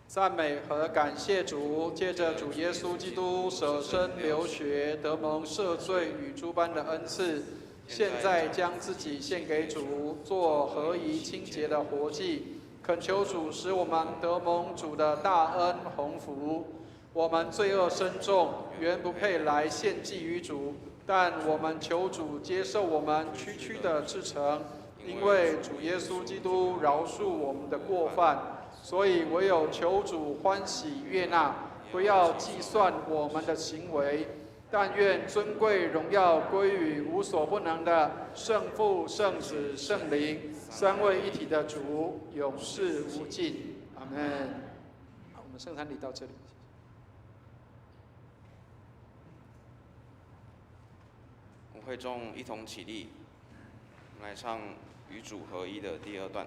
赞美和感谢主，借着主耶稣基督舍身流血，得蒙赦罪与诸般的恩赐，现在将自己献给主，做合宜清洁的活祭，恳求主使我们得蒙主的大恩鸿福。我们罪恶深重，原不配来献祭于主。但我们求主接受我们区区的赤诚，因为主耶稣基督饶恕我们的过犯，所以唯有求主欢喜悦纳，不要计算我们的行为。但愿尊贵荣耀归于无所不能的圣父、圣子、圣灵三位一体的主，永世无尽。阿们。好，我们圣餐礼到这里。会众一同起立，我们来唱与主合一的第2段。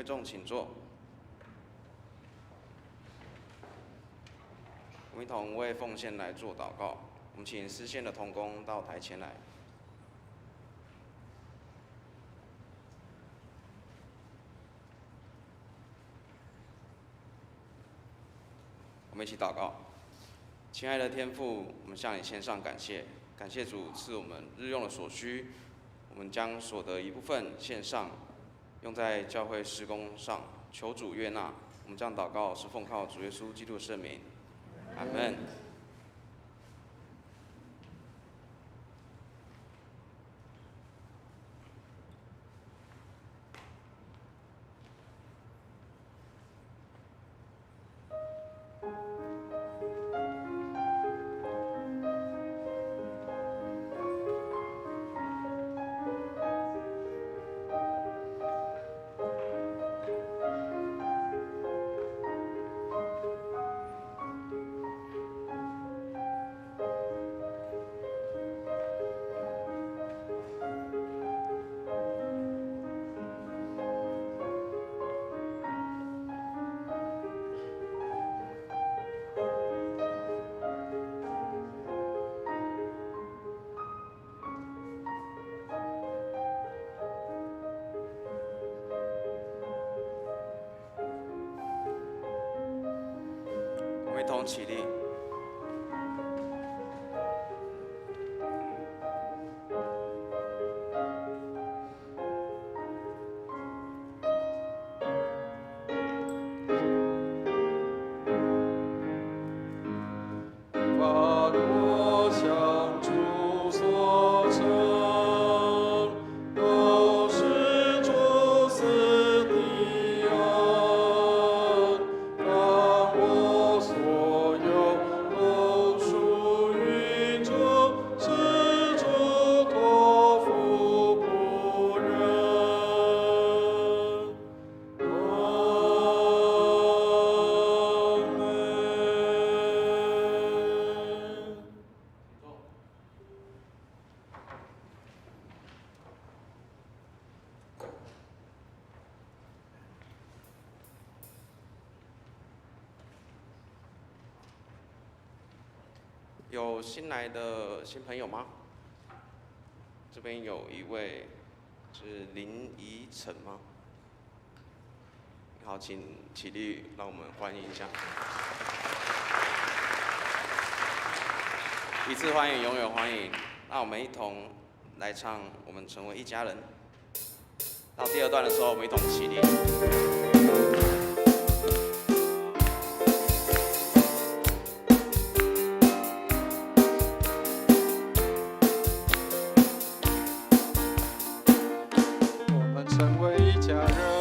会众请坐。我们一同为奉献来做祷告。我们请司献的同工到台前来。我们一起祷告。亲爱的天父，我们向你献上感谢，感谢主赐我们日用的所需，我们将所得一部分献上，用在教会事工上，求主悦纳。我们这样祷告是奉靠主耶稣基督的圣名，阿们。我们一同起立。所有有新来的新朋友吗？这边有一位是林怡晨吗？好，请起立，让我们欢迎一下。一次欢迎，永远欢迎。那我们一同来唱《我们成为一家人》。到第二段的时候，我们一同起立。我们成为一家人。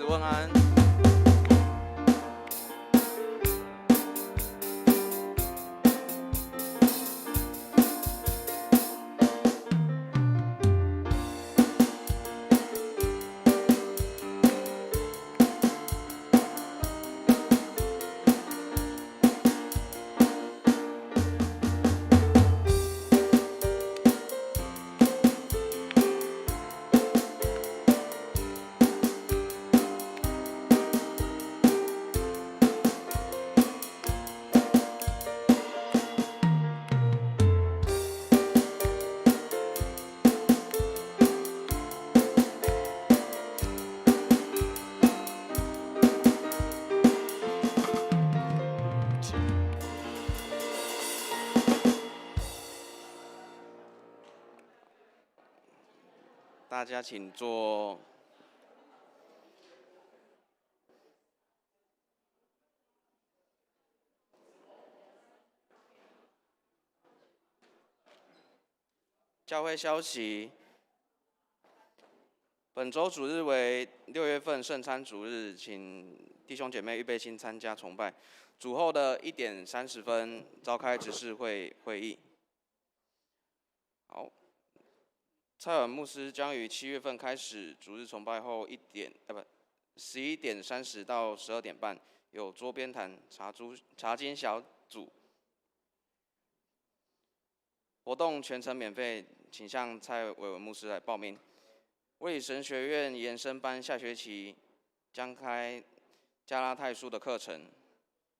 问安。大家请坐。教会消息：本周主日为6月份圣餐主日，请弟兄姐妹预备心参加崇拜。主后的1点30分召开执事会议。好。蔡婉牧师将于7月份开始主日崇拜后11点30到12点半有桌边谈查经小组活动，全程免费，请向蔡伟文牧师来报名。卫理神学院延伸班下学期将开加拉太书的课程，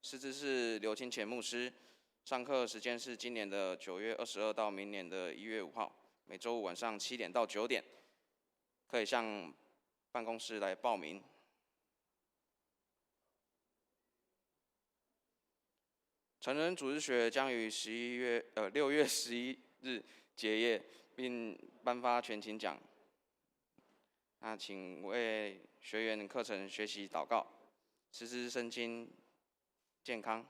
师资是刘清乾牧师，上课时间是今年的9月22到明年的1月5号。每周五晚上7点到9点，可以向办公室来报名。成人主日学将于6月11日结业，并颁发全勤奖。那请为学员课程学习祷告，师资身心健康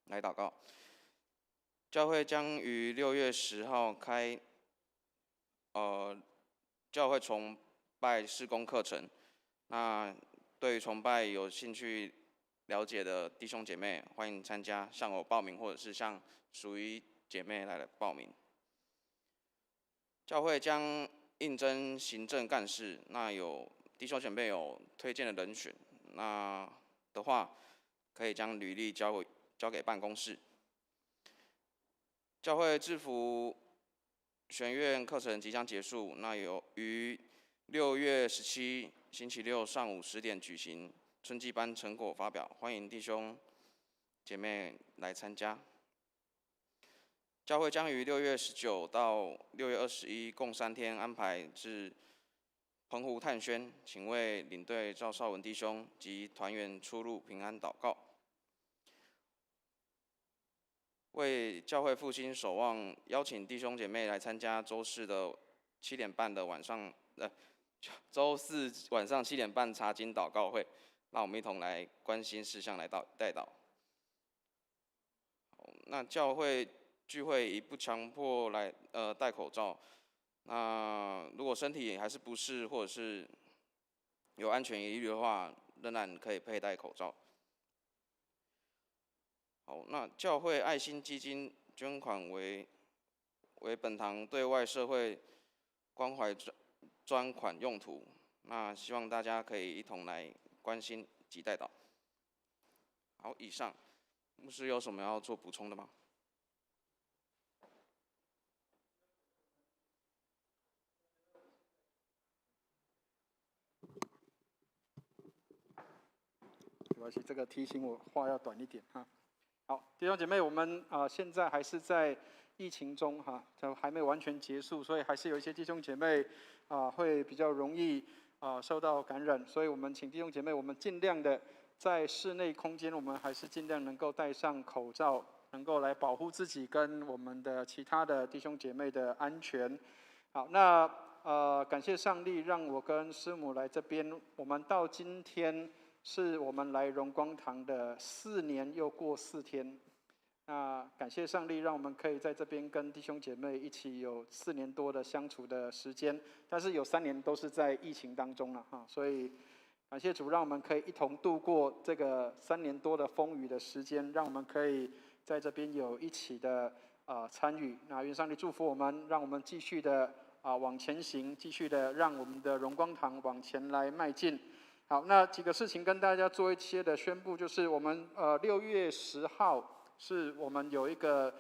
来祷告。教会将于6月10号开教会崇拜事工课程。那对于崇拜有兴趣了解的弟兄姐妹，欢迎参加，向我报名，或者是向属于姐妹来报名。教会将应征行政干事，那有弟兄姐妹有推荐的人选，那的话可以将履历交给办公室。教会制服学院课程即将结束，那有于6月17星期六上午10点举行春季班成果发表，欢迎弟兄姐妹来参加。教会将于6月19到6月21共3天安排至澎湖探宣，请为领队赵少文弟兄及团员出入平安祷告。为教会复兴守望，邀请弟兄姐妹来参加周四的7点半的周四晚上7点半查经祷告会。让我们一同来关心事项来代祷。那教会聚会以不强迫来戴口罩。那如果身体还是不适或者是有安全疑虑的话，仍然可以佩戴口罩。好，那教会爱心基金捐款为本堂对外社会关怀专款用途。那希望大家可以一同来关心及代祷。好，以上，牧师有什么要做补充的吗？没关系，这个提醒我话要短一点哈。好，弟兄姐妹，我们现在还是在疫情中哈，就还没完全结束，所以还是有一些弟兄姐妹会比较容易受到感染，所以我们请弟兄姐妹，我们尽量的在室内空间，我们还是尽量能够戴上口罩，能够来保护自己跟我们的其他的弟兄姐妹的安全。好，那感谢上帝让我跟师母来这边，我们到今天是我们来荣光堂的4年又过4天。那感谢上帝，让我们可以在这边跟弟兄姐妹一起有4年多的相处的时间，但是有3年都是在疫情当中了哈，所以感谢主，让我们可以一同度过这个3年多的风雨的时间，让我们可以在这边有一起的参与。那愿上帝祝福我们，让我们继续的往前行，继续的让我们的荣光堂往前来迈进。好，那几个事情跟大家做一些的宣布，就是我们6月10号。是我们有一个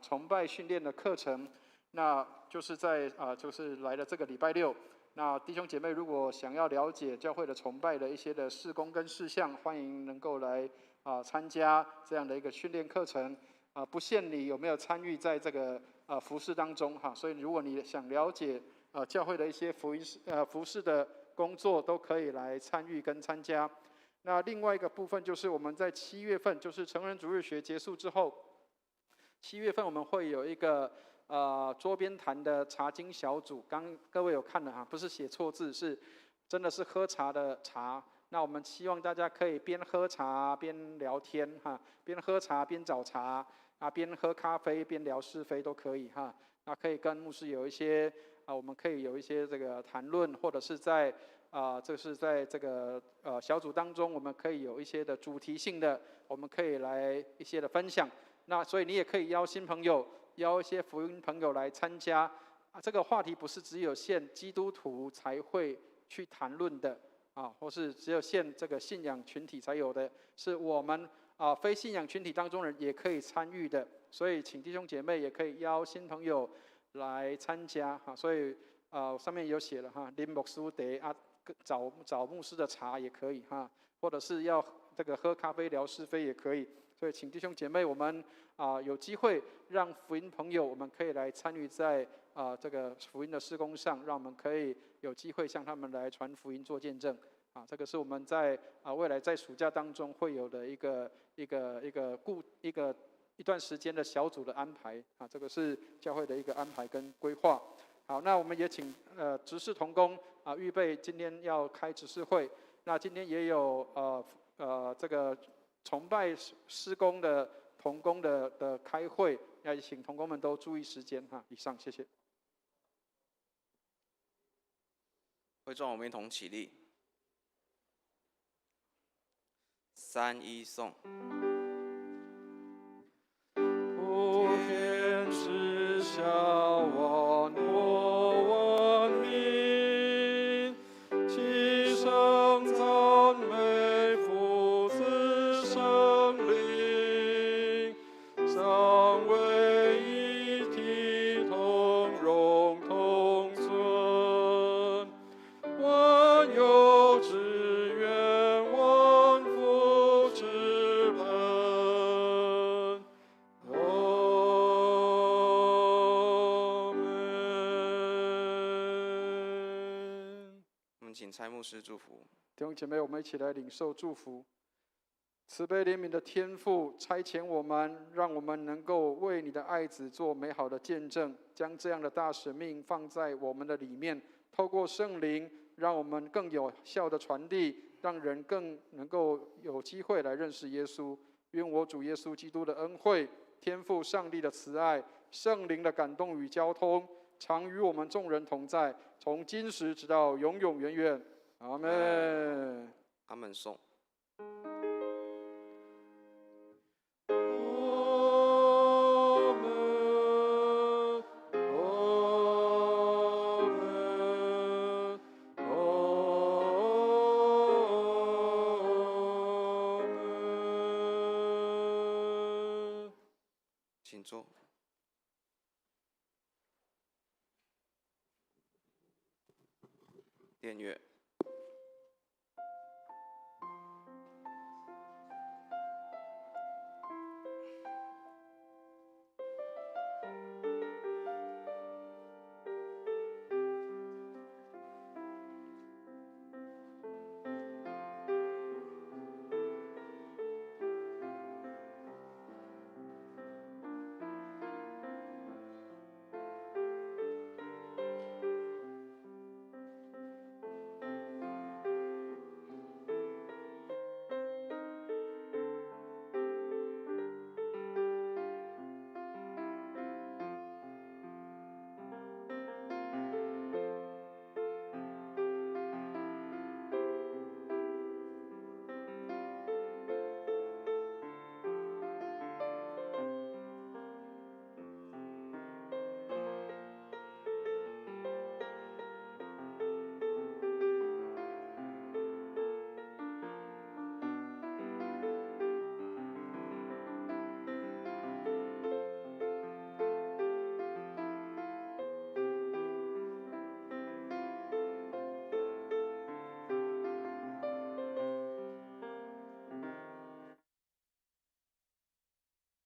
崇拜训练的课程，那就是在就是来了这个礼拜6。那弟兄姐妹如果想要了解教会的崇拜的一些的事工跟事项，欢迎能够来参加这样的一个训练课程。不限你有没有参与在这个服事当中哈，所以如果你想了解教会的一些服事的工作，都可以来参与跟参加。那另外一个部分就是我们在7月份，就是成人主日学结束之后，7月份我们会有一个桌边谈的查经小组。刚各位有看了哈，不是写错字，是真的是喝茶的茶。那我们希望大家可以边喝茶边聊天哈，边喝茶边找茶边喝咖啡边聊是非都可以哈。那可以跟牧师有一些我们可以有一些这个谈论，或者是在这是在这个小组当中，我们可以有一些的主题性的，我们可以来一些的分享。那所以你也可以邀新朋友，邀一些福音朋友来参加。这个话题不是只有限基督徒才会去谈论的或是只有限这个信仰群体才有的，是我们非信仰群体当中人也可以参与的。所以请弟兄姐妹也可以邀新朋友来参加所以上面有写了啉牧师茶找牧师的茶也可以或者是要这个喝咖啡聊是非也可以。所以请弟兄姐妹，我们有机会让福音朋友，我们可以来参与在这个福音的事工上，让我们可以有机会向他们来传福音做见证这个是我们在未来在暑假当中会有的一段时间的小组的安排这个是教会的一个安排跟规划。好，那我们也请执事同工预备今天要开执事会。那今天也有这个崇拜施工的同工的开会，要请同工们都注意时间以上，谢谢。会众我们一同起立，3、1颂。普天之下万国万民，齐声赞美父子圣灵，三位一体，同荣同尊，万有之源，万福之本。我们请蔡牧师祝福。弟兄姐妹，我们一起来领受祝福。慈悲怜悯的天父，差遣我们，让我们能够为你的爱子做美好的见证，将这样的大使命放在我们的里面，透过圣灵让我们更有效的传递，让人更能够有机会来认识耶稣。愿我主耶稣基督的恩惠、天父上帝的慈爱、圣灵的感动与交通，常与我们众人同在，从今时直到永永远远。阿门。阿门颂。请坐。点乐。